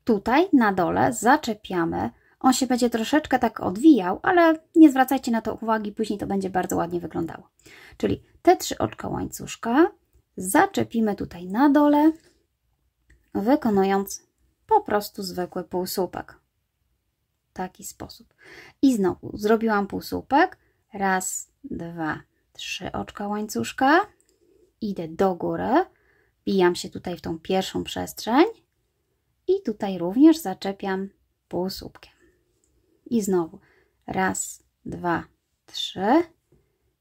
Tutaj na dole zaczepiamy. On się będzie troszeczkę tak odwijał, ale nie zwracajcie na to uwagi, później to będzie bardzo ładnie wyglądało. Czyli te 3 oczka łańcuszka zaczepimy tutaj na dole, wykonując po prostu zwykły półsłupek. W taki sposób. I znowu zrobiłam półsłupek. Raz, 2, 3 oczka łańcuszka. Idę do góry. Wbijam się tutaj w tą pierwszą przestrzeń. I tutaj również zaczepiam półsłupkiem. I znowu. Raz, 2, 3.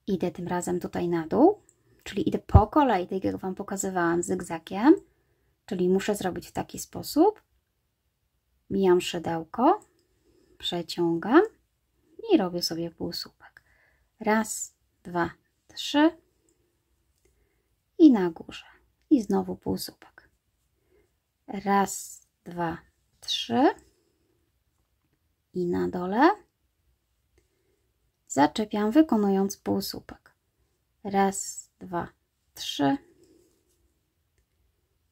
Idę tym razem tutaj na dół. Czyli idę po kolei, tak jak Wam pokazywałam, zygzakiem. Czyli muszę zrobić w taki sposób. Bijam szydełko, przeciągam i robię sobie półsłupek. Raz, 2, 3 i na górze. I znowu półsłupek. Raz, 2, 3 i na dole. Zaczepiam, wykonując półsłupek. Raz, 2, 3.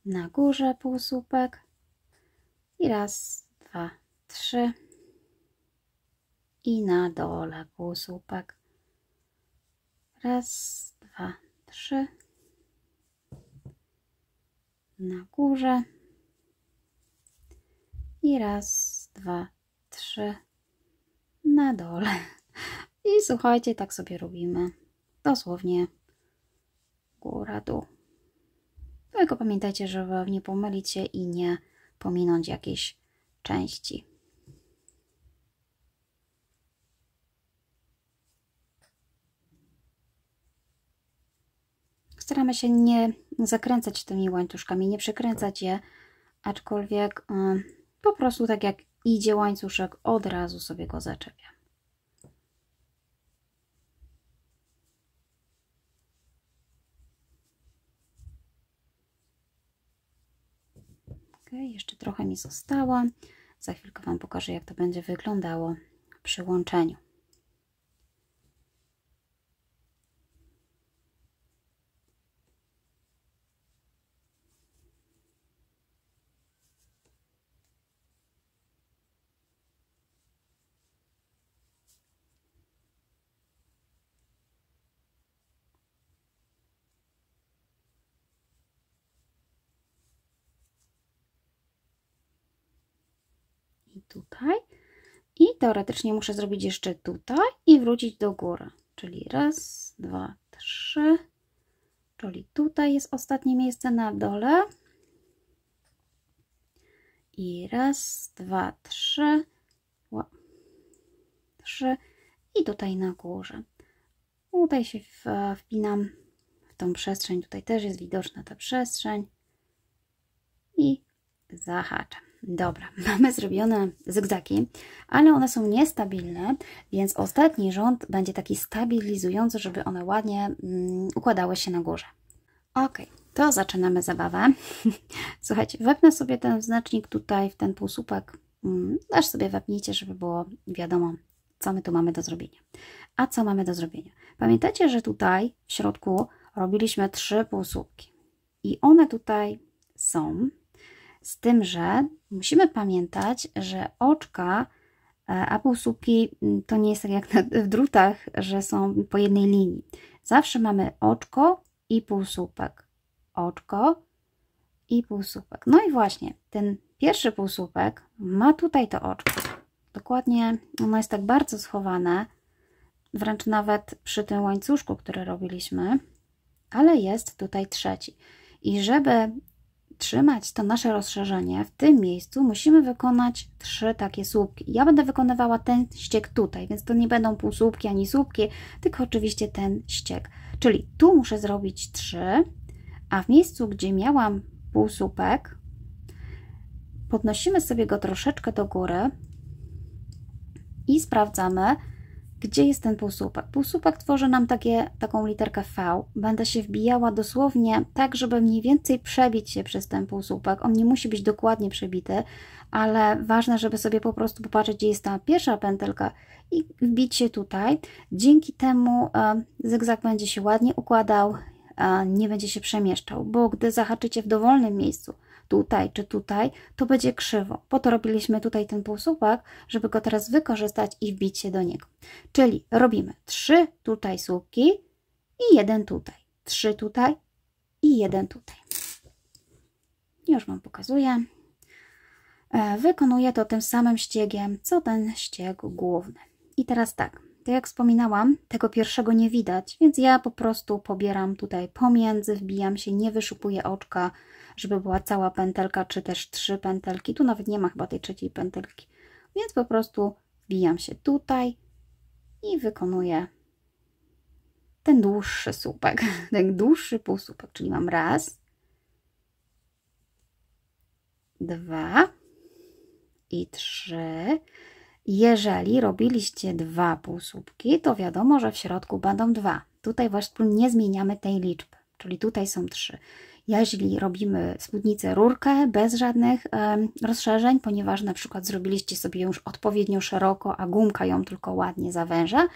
Na górze półsłupek. I raz, 2, 3. I na dole półsłupek. Raz, 2, 3. Na górze. I raz, 2, 3. Na dole. I słuchajcie, tak sobie robimy. Dosłownie góra, dół. Tylko pamiętajcie, żeby nie pomylić się i nie pominąć jakiejś części. Staramy się nie zakręcać tymi łańcuszkami, nie przekręcać je, aczkolwiek po prostu tak jak idzie łańcuszek, od razu sobie go zaczepiam. Jeszcze trochę mi zostało. Za chwilkę Wam pokażę, jak to będzie wyglądało przy łączeniu. I tutaj. I teoretycznie muszę zrobić jeszcze tutaj i wrócić do góry. Czyli raz, 2, 3. Czyli tutaj jest ostatnie miejsce na dole. I raz, 2, 3. 3. I tutaj na górze. Tutaj się wpinam w tą przestrzeń. Tutaj też jest widoczna ta przestrzeń. I zahaczam. Dobra, mamy zrobione zygzaki, ale one są niestabilne, więc ostatni rząd będzie taki stabilizujący, żeby one ładnie układały się na górze. Ok, to zaczynamy zabawę. Słuchajcie, wepnę sobie ten znacznik tutaj w ten półsłupek. Też sobie wepnijcie, żeby było wiadomo, co my tu mamy do zrobienia. A co mamy do zrobienia? Pamiętacie, że tutaj w środku robiliśmy 3 półsłupki. I one tutaj są, z tym, że musimy pamiętać, że oczka, a półsłupki to nie jest tak jak w drutach, że są po jednej linii. Zawsze mamy oczko i półsłupek. Oczko i półsłupek. No i właśnie, ten pierwszy półsłupek ma tutaj to oczko. Dokładnie ono jest tak bardzo schowane, wręcz nawet przy tym łańcuszku, który robiliśmy, ale jest tutaj trzeci. I żeby trzymać to nasze rozszerzenie w tym miejscu, musimy wykonać 3 takie słupki. Ja będę wykonywała ten ściek tutaj, więc to nie będą półsłupki ani słupki, tylko oczywiście ten ściek. Czyli tu muszę zrobić 3, a w miejscu, gdzie miałam półsłupek, podnosimy sobie go troszeczkę do góry i sprawdzamy, gdzie jest ten półsłupek. Półsłupek tworzy nam taką literkę V. Będę się wbijała dosłownie tak, żeby mniej więcej przebić się przez ten półsłupek. On nie musi być dokładnie przebity, ale ważne, żeby sobie po prostu popatrzeć, gdzie jest ta pierwsza pętelka i wbić się tutaj. Dzięki temu zygzak będzie się ładnie układał, nie będzie się przemieszczał, bo gdy zahaczycie w dowolnym miejscu, tutaj czy tutaj, to będzie krzywo. Po to robiliśmy tutaj ten półsłupek, żeby go teraz wykorzystać i wbić się do niego. Czyli robimy 3 tutaj słupki i 1 tutaj. 3 tutaj i 1 tutaj. Już Wam pokazuję. Wykonuję to tym samym ściegiem, co ten ścieg główny. I teraz tak, jak wspominałam, tego pierwszego nie widać, więc ja po prostu pobieram tutaj pomiędzy, wbijam się, nie wyszukuję oczka, żeby była cała pętelka, czy też 3 pętelki. Tu nawet nie ma chyba tej trzeciej pętelki. Więc po prostu wbijam się tutaj i wykonuję ten dłuższy słupek, ten dłuższy półsłupek, czyli mam 1, 2 i 3. Jeżeli robiliście 2 półsłupki, to wiadomo, że w środku będą 2. Tutaj właśnie nie zmieniamy tej liczby, czyli tutaj są 3. Jeśli robimy spódnicę rurkę bez żadnych rozszerzeń, ponieważ na przykład zrobiliście sobie już odpowiednio szeroko, a gumka ją tylko ładnie zawęża,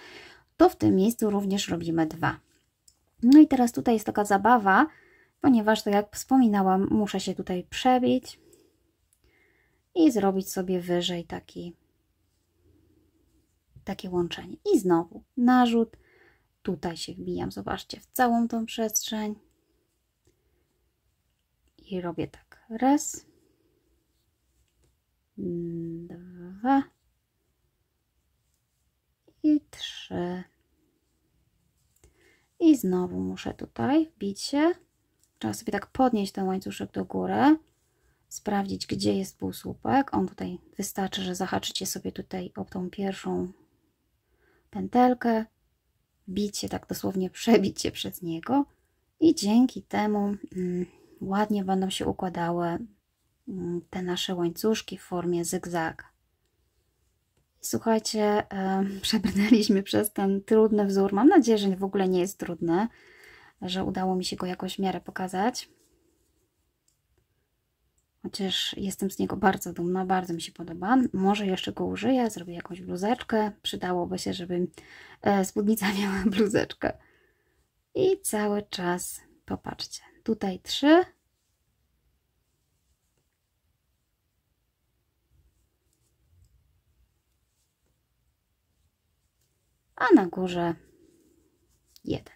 to w tym miejscu również robimy 2. No i teraz tutaj jest taka zabawa, ponieważ tak jak wspominałam, muszę się tutaj przebić i zrobić sobie wyżej takie łączenie. I znowu narzut, tutaj się wbijam, zobaczcie, w całą tą przestrzeń. I robię tak. 1, 2 i 3. I znowu muszę tutaj wbić się. Trzeba sobie tak podnieść ten łańcuszek do góry. Sprawdzić, gdzie jest półsłupek. On tutaj wystarczy, że zahaczycie sobie tutaj o tą pierwszą pętelkę. Wbić się, tak dosłownie przebić się przez niego. I dzięki temu ładnie będą się układały te nasze łańcuszki w formie zygzaga. Słuchajcie, przebrnęliśmy przez ten trudny wzór. Mam nadzieję, że w ogóle nie jest trudny, że udało mi się go jakoś w miarę pokazać. Chociaż jestem z niego bardzo dumna, bardzo mi się podoba. Może jeszcze go użyję, zrobię jakąś bluzeczkę. Przydałoby się, żeby spódnica miała bluzeczkę. I cały czas, popatrzcie, tutaj 3. A na górze 1.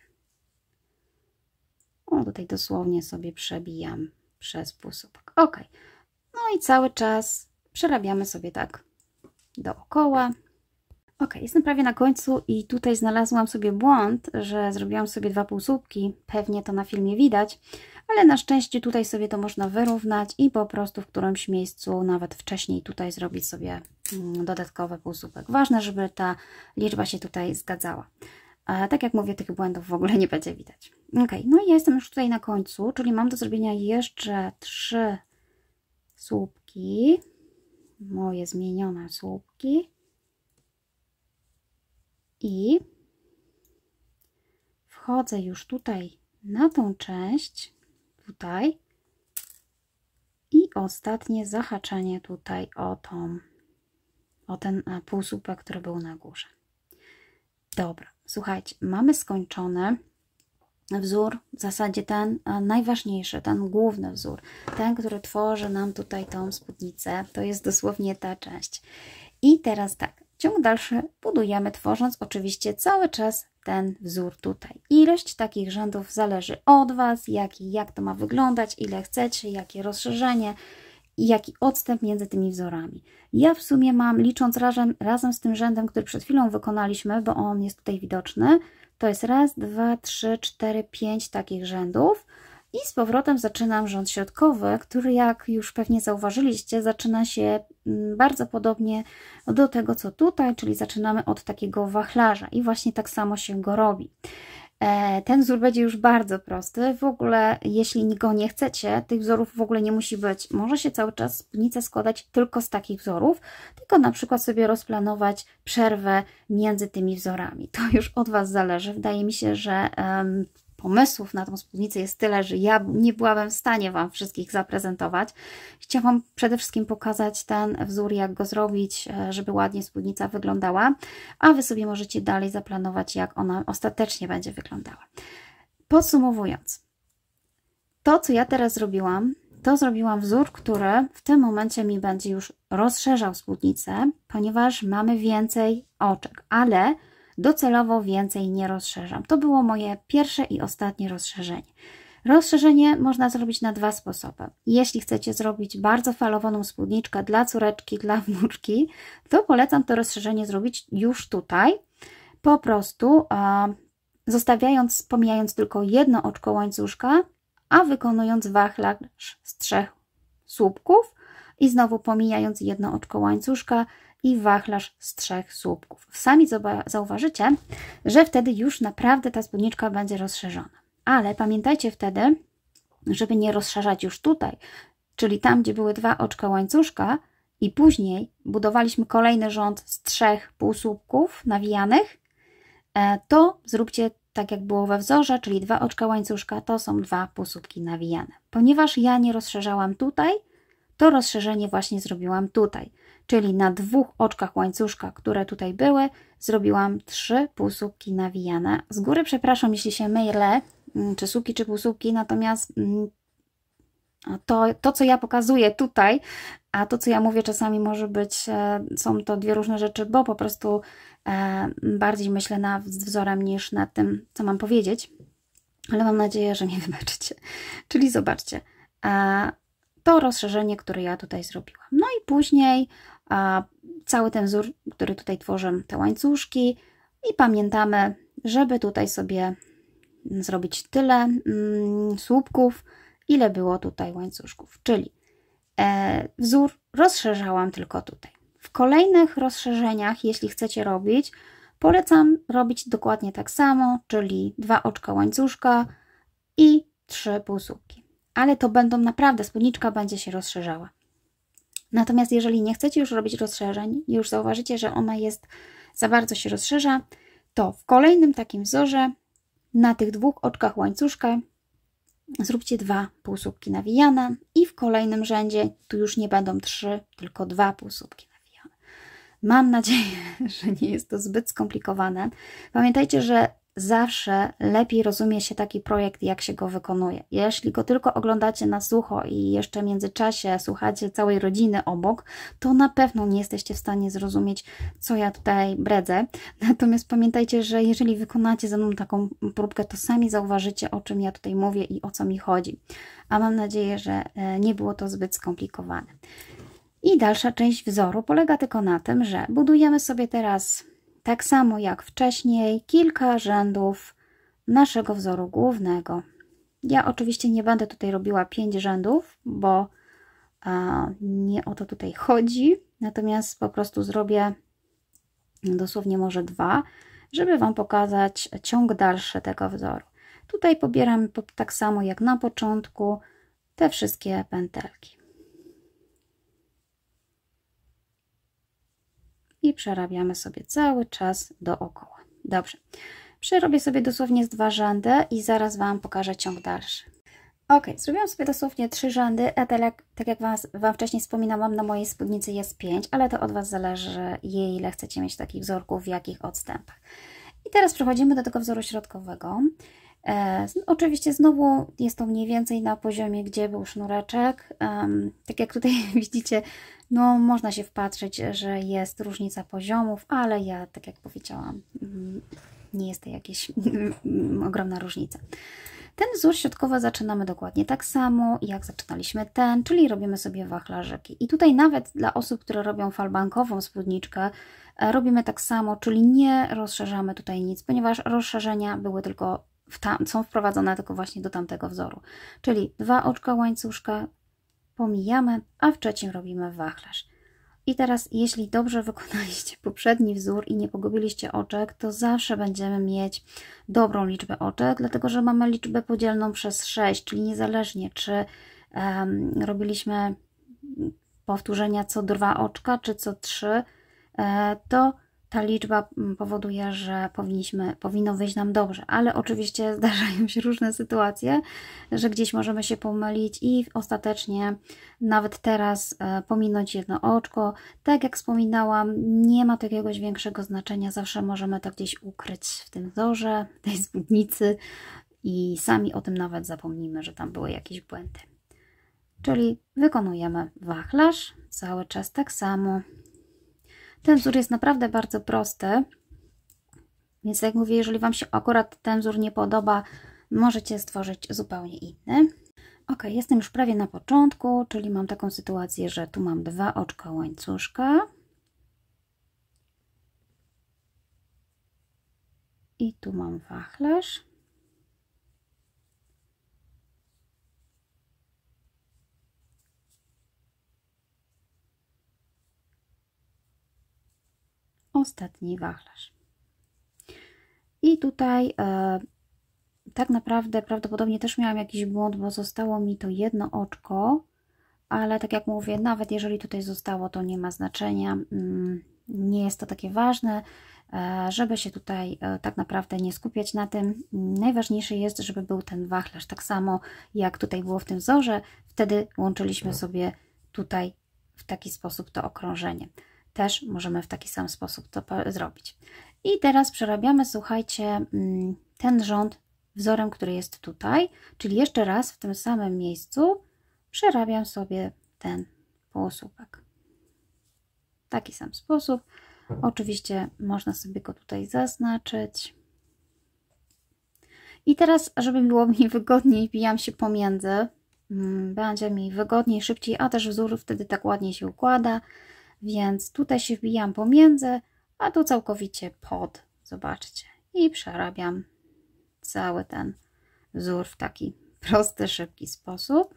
O, tutaj dosłownie sobie przebijam przez półsłupek. Ok. No i cały czas przerabiamy sobie tak dookoła. Ok, jestem prawie na końcu i tutaj znalazłam sobie błąd, że zrobiłam sobie 2 półsłupki. Pewnie to na filmie widać, ale na szczęście tutaj sobie to można wyrównać i po prostu w którymś miejscu, nawet wcześniej tutaj zrobić sobie dodatkowy półsłupek. Ważne, żeby ta liczba się tutaj zgadzała. A tak jak mówię, tych błędów w ogóle nie będzie widać. Ok, no i ja jestem już tutaj na końcu, czyli mam do zrobienia jeszcze 3 słupki. Moje zmienione słupki. I wchodzę już tutaj na tą część, tutaj i ostatnie zahaczenie tutaj o ten półsłupek, który był na górze. Dobra, słuchajcie, mamy skończone. wzór, w zasadzie ten najważniejszy, ten główny wzór, ten, który tworzy nam tutaj tą spódnicę, to jest dosłownie ta część. I teraz tak, ciąg dalszy budujemy, tworząc oczywiście cały czas ten wzór tutaj. Ilość takich rzędów zależy od Was, jak to ma wyglądać, ile chcecie, jakie rozszerzenie i jaki odstęp między tymi wzorami. Ja w sumie mam, licząc razem z tym rzędem, który przed chwilą wykonaliśmy, bo on jest tutaj widoczny, to jest raz, dwa, trzy, cztery, pięć takich rzędów i z powrotem zaczynam rząd środkowy, który, jak już pewnie zauważyliście, zaczyna się bardzo podobnie do tego, co tutaj, czyli zaczynamy od takiego wachlarza i właśnie tak samo się go robi. Ten wzór będzie już bardzo prosty. W ogóle, jeśli go nie chcecie, tych wzorów w ogóle nie musi być. Może się cały czas spódnica składać tylko z takich wzorów, tylko na przykład sobie rozplanować przerwę między tymi wzorami. To już od Was zależy. Wydaje mi się, że pomysłów na tą spódnicę jest tyle, że ja nie byłabym w stanie Wam wszystkich zaprezentować. Chciałam przede wszystkim pokazać ten wzór, jak go zrobić, żeby ładnie spódnica wyglądała, a Wy sobie możecie dalej zaplanować, jak ona ostatecznie będzie wyglądała. Podsumowując, to, co ja teraz zrobiłam, to zrobiłam wzór, który w tym momencie mi będzie już rozszerzał spódnicę, ponieważ mamy więcej oczek, ale docelowo więcej nie rozszerzam. To było moje pierwsze i ostatnie rozszerzenie. Rozszerzenie można zrobić na dwa sposoby. Jeśli chcecie zrobić bardzo falowaną spódniczkę dla córeczki, dla wnuczki, to polecam to rozszerzenie zrobić już tutaj. Po prostu pomijając tylko jedno oczko łańcuszka, a wykonując wachlarz z 3 słupków i znowu pomijając jedno oczko łańcuszka i wachlarz z 3 słupków. Sami zauważycie, że wtedy już naprawdę ta spódniczka będzie rozszerzona. Ale pamiętajcie wtedy, żeby nie rozszerzać już tutaj, czyli tam, gdzie były 2 oczka łańcuszka i później budowaliśmy kolejny rząd z 3 półsłupków nawijanych, to zróbcie tak, jak było we wzorze, czyli 2 oczka łańcuszka to są 2 półsłupki nawijane. Ponieważ ja nie rozszerzałam tutaj, to rozszerzenie właśnie zrobiłam tutaj. Czyli na 2 oczkach łańcuszka, które tutaj były, zrobiłam 3 półsłupki nawijane. Z góry przepraszam, jeśli się mylę, czy słupki, czy półsłupki, natomiast to, co ja pokazuję tutaj, a to, co ja mówię, czasami może być, są to 2 różne rzeczy, bo po prostu bardziej myślę nad wzorem niż nad tym, co mam powiedzieć, ale mam nadzieję, że mnie wybaczycie. Czyli zobaczcie, to rozszerzenie, które ja tutaj zrobiłam. No i później cały ten wzór, który tutaj tworzę, te łańcuszki i pamiętamy, żeby tutaj sobie zrobić tyle słupków, ile było tutaj łańcuszków, czyli wzór rozszerzałam tylko tutaj. W kolejnych rozszerzeniach, jeśli chcecie robić, polecam robić dokładnie tak samo, czyli 2 oczka łańcuszka i 3 półsłupki. Ale to będą naprawdę, spódniczka będzie się rozszerzała. Natomiast jeżeli nie chcecie już robić rozszerzeń, już zauważycie, że ona jest za bardzo się rozszerza, to w kolejnym takim wzorze na tych 2 oczkach łańcuszka zróbcie 2 półsłupki nawijane i w kolejnym rzędzie tu już nie będą 3, tylko 2 półsłupki nawijane. Mam nadzieję, że nie jest to zbyt skomplikowane. Pamiętajcie, że zawsze lepiej rozumie się taki projekt, jak się go wykonuje. Jeśli go tylko oglądacie na sucho i jeszcze w międzyczasie słuchacie całej rodziny obok, to na pewno nie jesteście w stanie zrozumieć, co ja tutaj bredzę. Natomiast pamiętajcie, że jeżeli wykonacie ze mną taką próbkę, to sami zauważycie, o czym ja tutaj mówię i o co mi chodzi. A mam nadzieję, że nie było to zbyt skomplikowane. I dalsza część wzoru polega tylko na tym, że budujemy sobie teraz tak samo jak wcześniej kilka rzędów naszego wzoru głównego. Ja oczywiście nie będę tutaj robiła 5 rzędów, bo nie o to tutaj chodzi. Natomiast po prostu zrobię dosłownie może 2, żeby Wam pokazać ciąg dalszy tego wzoru. Tutaj pobieram tak samo jak na początku te wszystkie pętelki. I przerabiamy sobie cały czas dookoła. Dobrze, przerobię sobie dosłownie z 2 rzędy i zaraz Wam pokażę ciąg dalszy. Ok, zrobiłam sobie dosłownie 3 rzędy, a tak jak Wam wcześniej wspominałam, na mojej spódnicy jest 5, ale to od Was zależy, ile chcecie mieć takich wzorków, w jakich odstępach. I teraz przechodzimy do tego wzoru środkowego. Oczywiście znowu jest to mniej więcej na poziomie, gdzie był sznureczek. Tak jak tutaj widzicie, no można się wpatrzeć, że jest różnica poziomów, ale ja, tak jak powiedziałam, nie jest to jakaś ogromna różnica. Ten wzór środkowy zaczynamy dokładnie tak samo, jak zaczynaliśmy ten, czyli robimy sobie wachlarzyki. I tutaj nawet dla osób, które robią falbankową spódniczkę, robimy tak samo, czyli nie rozszerzamy tutaj nic, ponieważ rozszerzenia były tylko są wprowadzone tylko właśnie do tamtego wzoru. Czyli 2 oczka łańcuszka pomijamy, a w trzecim robimy wachlarz. I teraz, jeśli dobrze wykonaliście poprzedni wzór i nie pogubiliście oczek, to zawsze będziemy mieć dobrą liczbę oczek, dlatego że mamy liczbę podzielną przez 6, czyli niezależnie czy robiliśmy powtórzenia co 2 oczka, czy co 3, to ta liczba powoduje, że powinno wyjść nam dobrze, ale oczywiście zdarzają się różne sytuacje, że gdzieś możemy się pomylić i ostatecznie nawet teraz pominąć jedno oczko. Tak jak wspominałam, nie ma to jakiegoś większego znaczenia, zawsze możemy to gdzieś ukryć w tym wzorze, w tej spódnicy i sami o tym nawet zapomnimy, że tam były jakieś błędy. Czyli wykonujemy wachlarz cały czas tak samo. Ten wzór jest naprawdę bardzo prosty, więc jak mówię, jeżeli Wam się akurat ten wzór nie podoba, możecie stworzyć zupełnie inny. Ok, jestem już prawie na początku, czyli mam taką sytuację, że tu mam 2 oczka łańcuszka i tu mam wachlarz. Ostatni wachlarz. I tutaj tak naprawdę prawdopodobnie też miałam jakiś błąd, bo zostało mi to jedno oczko, ale tak jak mówię, nawet jeżeli tutaj zostało, to nie ma znaczenia. Nie jest to takie ważne, żeby się tutaj tak naprawdę nie skupiać na tym. Najważniejsze jest, żeby był ten wachlarz. Tak samo jak tutaj było w tym wzorze, wtedy łączyliśmy sobie tutaj w taki sposób to okrążenie. Też możemy w taki sam sposób to zrobić. I teraz przerabiamy, słuchajcie, ten rząd wzorem, który jest tutaj, czyli jeszcze raz w tym samym miejscu przerabiam sobie ten półsłupek. W taki sam sposób. Oczywiście można sobie go tutaj zaznaczyć. I teraz, żeby było mi wygodniej, wbijam się pomiędzy. Będzie mi wygodniej, szybciej, a też wzór wtedy tak ładnie się układa. Więc tutaj się wbijam pomiędzy, a tu całkowicie pod. Zobaczcie. I przerabiam cały ten wzór w taki prosty, szybki sposób.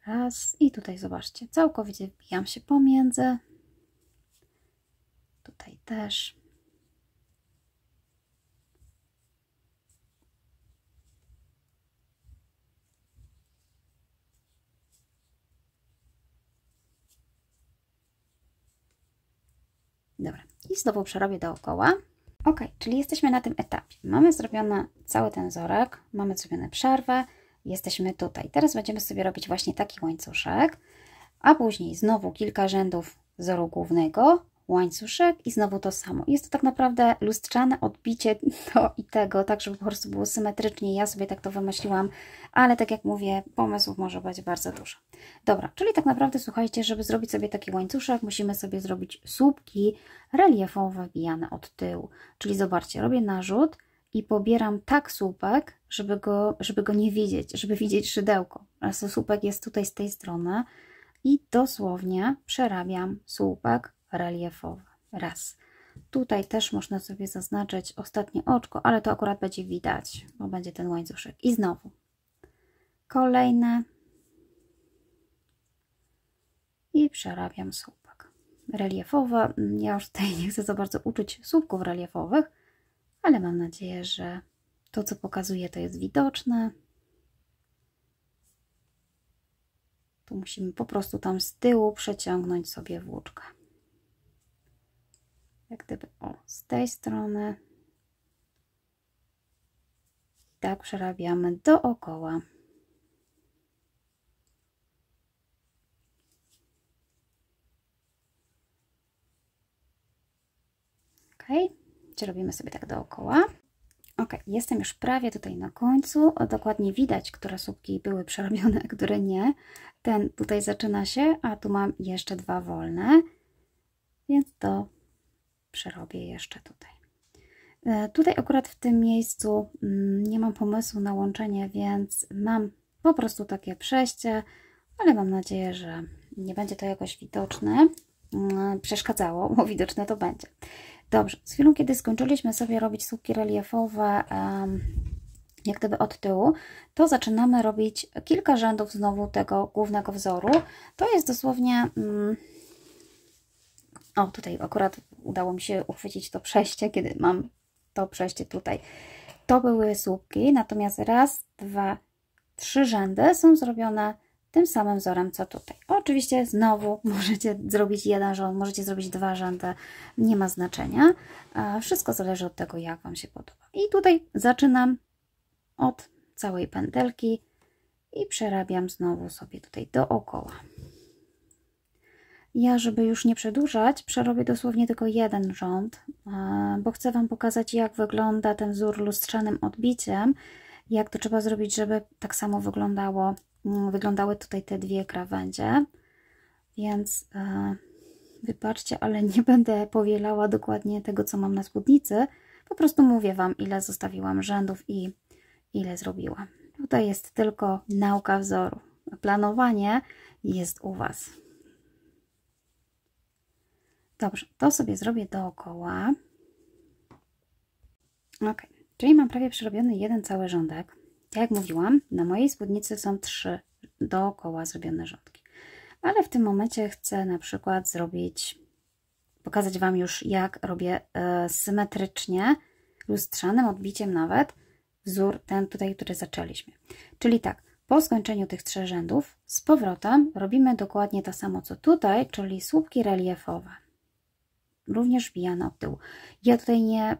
Raz. I tutaj zobaczcie, całkowicie wbijam się pomiędzy. Tutaj też. Dobra, i znowu przerobię dookoła. Ok, czyli jesteśmy na tym etapie. Mamy zrobiony cały ten wzorek, mamy zrobione przerwę, jesteśmy tutaj. Teraz będziemy sobie robić właśnie taki łańcuszek, a później znowu kilka rzędów wzoru głównego, łańcuszek i znowu to samo. Jest to tak naprawdę lustrzane odbicie to i tego, tak żeby po prostu było symetrycznie. Ja sobie tak to wymyśliłam, ale tak jak mówię, pomysłów może być bardzo dużo. Dobra, czyli tak naprawdę słuchajcie, żeby zrobić sobie taki łańcuszek, musimy sobie zrobić słupki reliefowe wbijane od tyłu. Czyli zobaczcie, robię narzut i pobieram tak słupek, żeby go nie widzieć, żeby widzieć szydełko. A słupek jest tutaj z tej strony i dosłownie przerabiam słupek reliefowy. Raz. Tutaj też można sobie zaznaczyć ostatnie oczko, ale to akurat będzie widać, bo będzie ten łańcuszek. I znowu kolejne i przerabiam słupek reliefowy. Ja już tutaj nie chcę za bardzo uczyć słupków reliefowych, ale mam nadzieję, że to, co pokazuję, to jest widoczne. Tu musimy po prostu tam z tyłu przeciągnąć sobie włóczkę. Jak gdyby z tej strony. Tak przerabiamy dookoła. Ok, zobaczcie, robimy sobie tak dookoła. Ok, jestem już prawie tutaj na końcu. Dokładnie widać, które słupki były przerobione, a które nie. Ten tutaj zaczyna się, a tu mam jeszcze 2 wolne, więc to przerobię jeszcze tutaj. Tutaj akurat w tym miejscu nie mam pomysłu na łączenie, więc mam po prostu takie przejście, ale mam nadzieję, że nie będzie to jakoś widoczne, przeszkadzało, bo widoczne to będzie. Dobrze, z chwilą, kiedy skończyliśmy sobie robić słupki reliefowe, jak gdyby od tyłu, to zaczynamy robić kilka rzędów znowu tego głównego wzoru. To jest dosłownie... O, tutaj akurat udało mi się uchwycić to przejście, kiedy mam to przejście tutaj. To były słupki, natomiast raz, 2, 3 rzędy są zrobione tym samym wzorem, co tutaj. Oczywiście znowu możecie zrobić jeden rząd, możecie zrobić 2 rzędy, nie ma znaczenia. Wszystko zależy od tego, jak Wam się podoba. I tutaj zaczynam od całej pętelki i przerabiam znowu sobie tutaj dookoła. Ja, żeby już nie przedłużać, przerobię dosłownie tylko jeden rząd, bo chcę Wam pokazać, jak wygląda ten wzór lustrzanym odbiciem, jak to trzeba zrobić, żeby tak samo wyglądały tutaj te 2 krawędzie. Więc wybaczcie, ale nie będę powielała dokładnie tego, co mam na spódnicy. Po prostu mówię Wam, ile zostawiłam rzędów i ile zrobiłam. Tutaj jest tylko nauka wzoru. Planowanie jest u Was. Dobrze, to sobie zrobię dookoła. Ok, czyli mam prawie przerobiony jeden cały rządek. Jak mówiłam, na mojej spódnicy są 3 dookoła zrobione rządki. Ale w tym momencie chcę na przykład pokazać Wam już, jak robię symetrycznie, lustrzanym odbiciem nawet, wzór ten tutaj, który zaczęliśmy. Czyli tak, po skończeniu tych 3 rzędów z powrotem robimy dokładnie to samo, co tutaj, czyli słupki reliefowe. Również wbijane od tyłu. Ja tutaj nie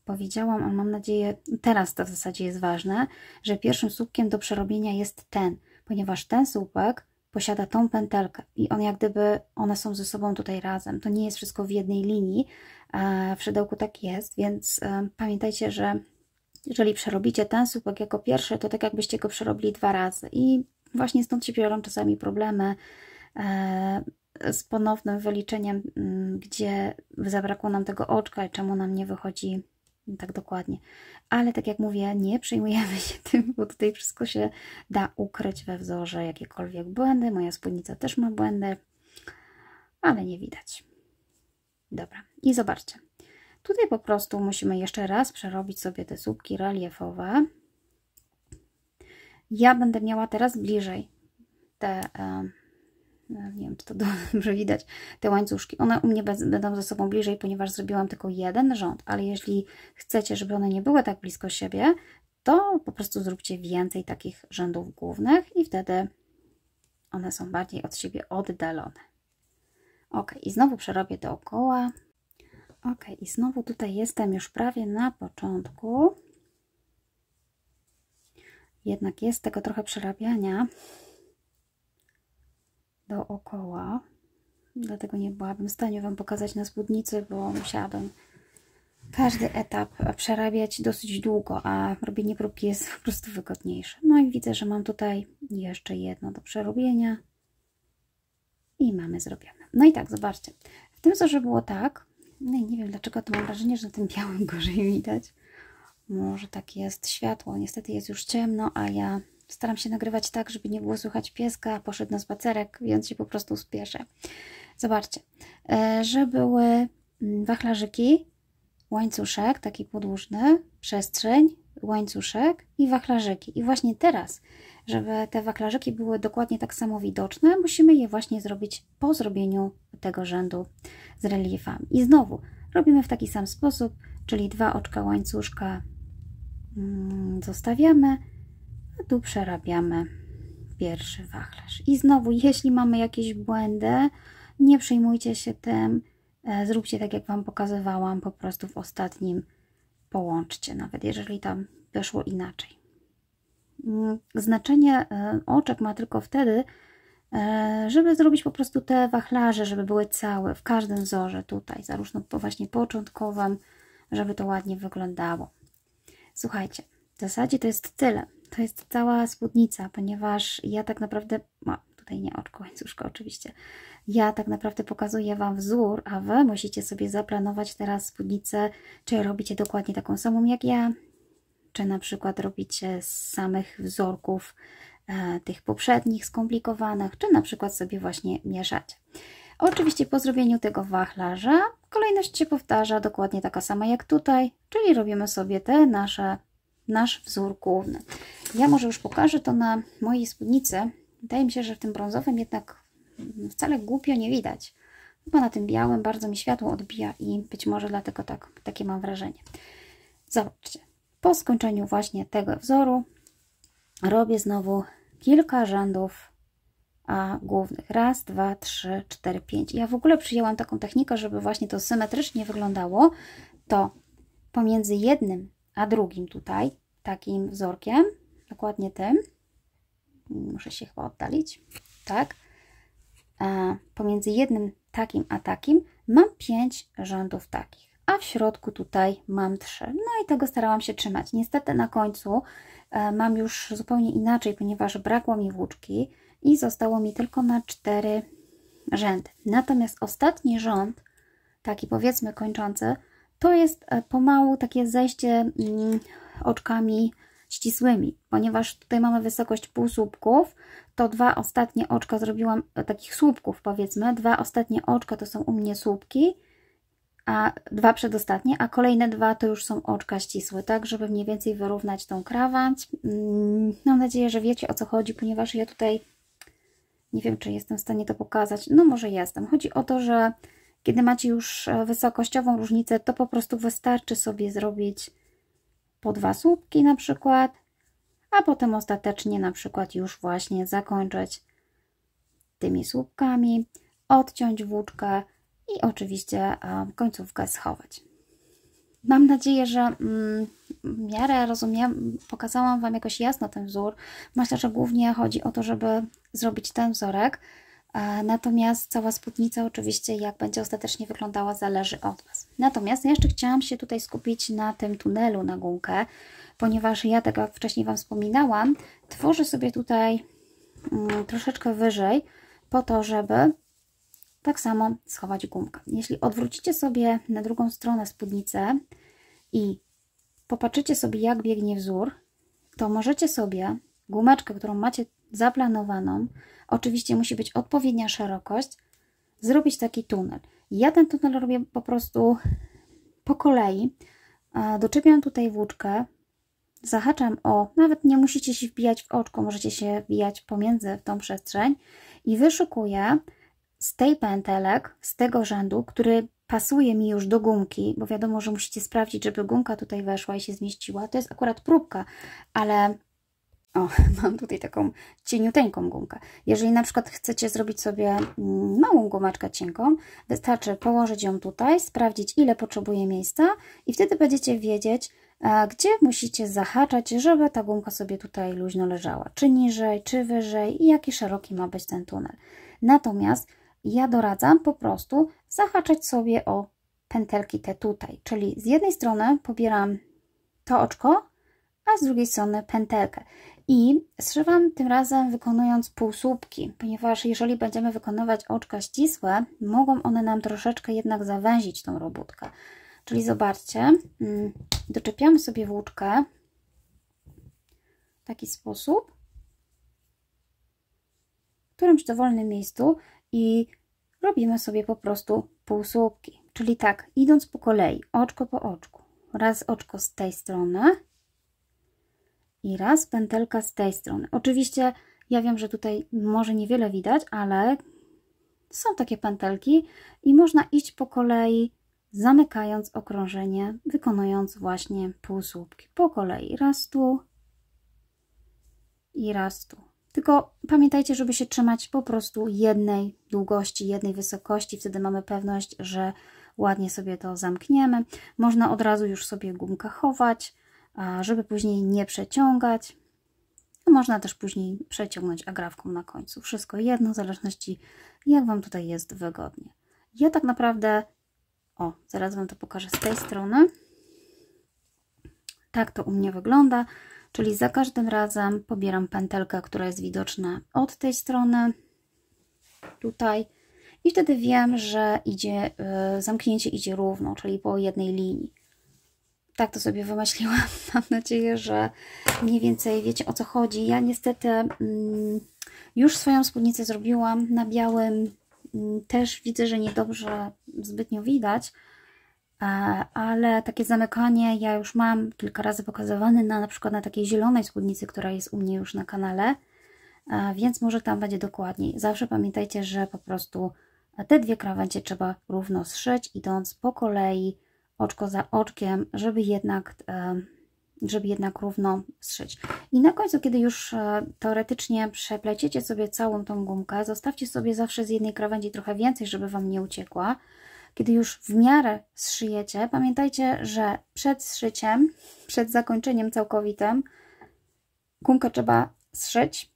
powiedziałam, ale mam nadzieję, teraz to w zasadzie jest ważne, że pierwszym słupkiem do przerobienia jest ten, ponieważ ten słupek posiada tą pętelkę i one są ze sobą tutaj razem. To nie jest wszystko w jednej linii, w szydełku tak jest, więc pamiętajcie, że jeżeli przerobicie ten słupek jako pierwszy, to tak jakbyście go przerobili 2 razy i właśnie stąd się biorą czasami problemy z ponownym wyliczeniem, gdzie zabrakło nam tego oczka i czemu nam nie wychodzi tak dokładnie. Ale tak jak mówię, nie przejmujemy się tym, bo tutaj wszystko się da ukryć we wzorze, jakiekolwiek błędy. Moja spódnica też ma błędy, ale nie widać. Dobra, i zobaczcie. Tutaj po prostu musimy jeszcze raz przerobić sobie te słupki reliefowe. Ja będę miała teraz bliżej te... nie wiem, czy to dobrze widać, te łańcuszki. One u mnie będą ze sobą bliżej, ponieważ zrobiłam tylko jeden rząd, ale jeśli chcecie, żeby one nie były tak blisko siebie, to po prostu zróbcie więcej takich rzędów głównych i wtedy one są bardziej od siebie oddalone. Ok, i znowu przerobię dookoła. Ok, i znowu tutaj jestem już prawie na początku. Jednak jest tego trochę przerabiania dookoła, dlatego nie byłabym w stanie Wam pokazać na spódnicy, bo musiałabym każdy etap przerabiać dosyć długo, a robienie próbki jest po prostu wygodniejsze. No i widzę, że mam tutaj jeszcze jedno do przerobienia i mamy zrobione. No i tak, zobaczcie, w tym wzorze było tak, no i nie wiem dlaczego, to mam wrażenie, że na tym białym gorzej widać. Może tak jest światło, niestety jest już ciemno, a ja staram się nagrywać tak, żeby nie było słychać pieska, poszedł na spacerek, więc się po prostu spieszę. Zobaczcie, że były wachlarzyki, łańcuszek taki podłużny, przestrzeń, łańcuszek i wachlarzyki. I właśnie teraz, żeby te wachlarzyki były dokładnie tak samo widoczne, musimy je właśnie zrobić po zrobieniu tego rzędu z reliefami. I znowu robimy w taki sam sposób, czyli 2 oczka łańcuszka zostawiamy, a tu przerabiamy pierwszy wachlarz. I znowu, jeśli mamy jakieś błędy, nie przejmujcie się tym, zróbcie tak, jak Wam pokazywałam, po prostu w ostatnim połączcie, nawet jeżeli tam wyszło inaczej. Znaczenie oczek ma tylko wtedy, żeby zrobić po prostu te wachlarze, żeby były całe w każdym wzorze tutaj, zarówno właśnie początkowym, żeby to ładnie wyglądało. Słuchajcie, w zasadzie to jest tyle. To jest cała spódnica, ponieważ ja tak naprawdę, tutaj nie oczko, łańcuszko oczywiście, ja tak naprawdę pokazuję Wam wzór, a Wy musicie sobie zaplanować teraz spódnicę, czy robicie dokładnie taką samą jak ja, czy na przykład robicie z samych wzorków tych poprzednich, skomplikowanych, czy na przykład sobie właśnie mieszacie. Oczywiście po zrobieniu tego wachlarza kolejność się powtarza dokładnie taka sama jak tutaj, czyli robimy sobie te nasz wzór główny. Ja może już pokażę to na mojej spódnicy. Wydaje mi się, że w tym brązowym jednak wcale głupio nie widać. Chyba na tym białym bardzo mi światło odbija i być może dlatego takie mam wrażenie. Zobaczcie, po skończeniu właśnie tego wzoru robię znowu kilka rzędów głównych. Raz, dwa, trzy, cztery, pięć. Ja w ogóle przyjęłam taką technikę, żeby właśnie to symetrycznie wyglądało. To pomiędzy jednym a drugim tutaj, takim wzorkiem, dokładnie tym, muszę się chyba oddalić, tak, pomiędzy jednym takim a takim mam 5 rzędów takich, a w środku tutaj mam 3. No i tego starałam się trzymać. Niestety na końcu mam już zupełnie inaczej, ponieważ brakło mi włóczki i zostało mi tylko na 4 rzędy. Natomiast ostatni rząd, taki powiedzmy kończący, to jest pomału takie zejście oczkami ścisłymi, ponieważ tutaj mamy wysokość półsłupków, to 2 ostatnie oczka zrobiłam, takich słupków powiedzmy, 2 ostatnie oczka to są u mnie słupki, a 2 przedostatnie, a kolejne 2 to już są oczka ścisłe, tak, żeby mniej więcej wyrównać tą krawędź. Mam nadzieję, że wiecie o co chodzi, ponieważ ja tutaj nie wiem, czy jestem w stanie to pokazać, no może jestem. Chodzi o to, że kiedy macie już wysokościową różnicę, to po prostu wystarczy sobie zrobić po 2 słupki na przykład, a potem ostatecznie na przykład już właśnie zakończyć tymi słupkami, odciąć włóczkę i oczywiście końcówkę schować. Mam nadzieję, że w miarę rozumiem, pokazałam Wam jakoś jasno ten wzór. Myślę, że głównie chodzi o to, żeby zrobić ten wzorek. Natomiast cała spódnica oczywiście, jak będzie ostatecznie wyglądała, zależy od Was. Natomiast ja jeszcze chciałam się tutaj skupić na tym tunelu na gumkę, ponieważ ja, tak jak wcześniej Wam wspominałam, tworzę sobie tutaj troszeczkę wyżej po to, żeby tak samo schować gumkę. Jeśli odwrócicie sobie na drugą stronę spódnicę i popatrzycie sobie, jak biegnie wzór, to możecie sobie gumeczkę, którą macie zaplanowaną, oczywiście musi być odpowiednia szerokość, zrobić taki tunel. Ja ten tunel robię po prostu po kolei. Doczepiam tutaj włóczkę, zahaczam nawet nie musicie się wbijać w oczko, możecie się wbijać pomiędzy tą przestrzeń i wyszukuję z tej pętelek, z tego rzędu, który pasuje mi już do gumki, bo wiadomo, że musicie sprawdzić, żeby gumka tutaj weszła i się zmieściła. To jest akurat próbka, ale mam tutaj taką cieniuteńką gumkę. Jeżeli na przykład chcecie zrobić sobie małą gumeczkę cienką, wystarczy położyć ją tutaj, sprawdzić, ile potrzebuje miejsca i wtedy będziecie wiedzieć, gdzie musicie zahaczać, żeby ta gumka sobie tutaj luźno leżała. Czy niżej, czy wyżej i jaki szeroki ma być ten tunel. Natomiast ja doradzam po prostu zahaczać sobie o pętelki te tutaj, czyli z jednej strony pobieram to oczko, a z drugiej strony pętelkę. I zszywam tym razem wykonując półsłupki, ponieważ jeżeli będziemy wykonywać oczka ścisłe, mogą one nam troszeczkę jednak zawęzić tą robótkę. Czyli zobaczcie, doczepiamy sobie włóczkę w taki sposób, w którymś dowolnym miejscu i robimy sobie po prostu półsłupki. Czyli tak, idąc po kolei, oczko po oczku. Raz oczko z tej strony i raz pętelka z tej strony. Oczywiście ja wiem, że tutaj może niewiele widać, ale są takie pętelki i można iść po kolei, zamykając okrążenie, wykonując właśnie półsłupki. Po kolei raz tu i raz tu. Tylko pamiętajcie, żeby się trzymać po prostu jednej długości, jednej wysokości. Wtedy mamy pewność, że ładnie sobie to zamkniemy. Można od razu już sobie gumkę chować, żeby później nie przeciągać. A można też później przeciągnąć agrafką na końcu. Wszystko jedno, w zależności jak Wam tutaj jest wygodnie. Ja tak naprawdę, zaraz Wam to pokażę z tej strony. Tak to u mnie wygląda, czyli za każdym razem pobieram pętelkę, która jest widoczna od tej strony, tutaj, i wtedy wiem, że idzie, zamknięcie idzie równo, czyli po jednej linii. Tak to sobie wymyśliłam. Mam nadzieję, że mniej więcej wiecie, o co chodzi. Ja niestety już swoją spódnicę zrobiłam na białym. Też widzę, że niedobrze zbytnio widać, ale takie zamykanie ja już mam kilka razy pokazywane na przykład na takiej zielonej spódnicy, która jest u mnie już na kanale, więc może tam będzie dokładniej. Zawsze pamiętajcie, że po prostu te dwie krawędzie trzeba równo zszyć, idąc po kolei, oczko za oczkiem, żeby jednak równo zszyć. I na końcu, kiedy już teoretycznie przepleciecie sobie całą tą gumkę, zostawcie sobie zawsze z jednej krawędzi trochę więcej, żeby Wam nie uciekła. Kiedy już w miarę zszyjecie, pamiętajcie, że przed zszyciem, przed zakończeniem całkowitym, gumkę trzeba zszyć,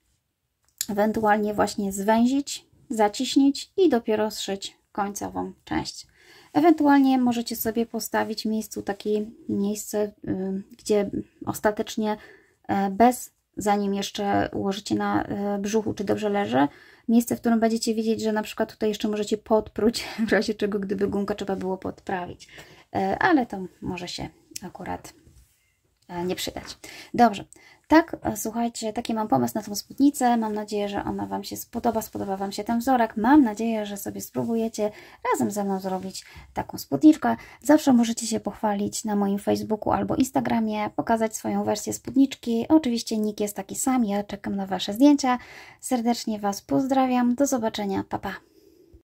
ewentualnie właśnie zwęzić, zaciśnić i dopiero zszyć końcową część. Ewentualnie możecie sobie postawić w miejscu takie miejsce, gdzie ostatecznie zanim jeszcze ułożycie na brzuchu, czy dobrze leży, miejsce, w którym będziecie wiedzieć, że na przykład tutaj jeszcze możecie podpróć, w razie czego, gdyby gumkę trzeba było podprawić. Ale to może się akurat nie przydać. Dobrze. Tak, słuchajcie, taki mam pomysł na tą spódnicę. Mam nadzieję, że ona Wam się spodoba Wam się ten wzorek. Mam nadzieję, że sobie spróbujecie razem ze mną zrobić taką spódniczkę. Zawsze możecie się pochwalić na moim Facebooku albo Instagramie, pokazać swoją wersję spódniczki. Oczywiście nick jest taki sam, ja czekam na Wasze zdjęcia. Serdecznie Was pozdrawiam. Do zobaczenia. Pa, pa.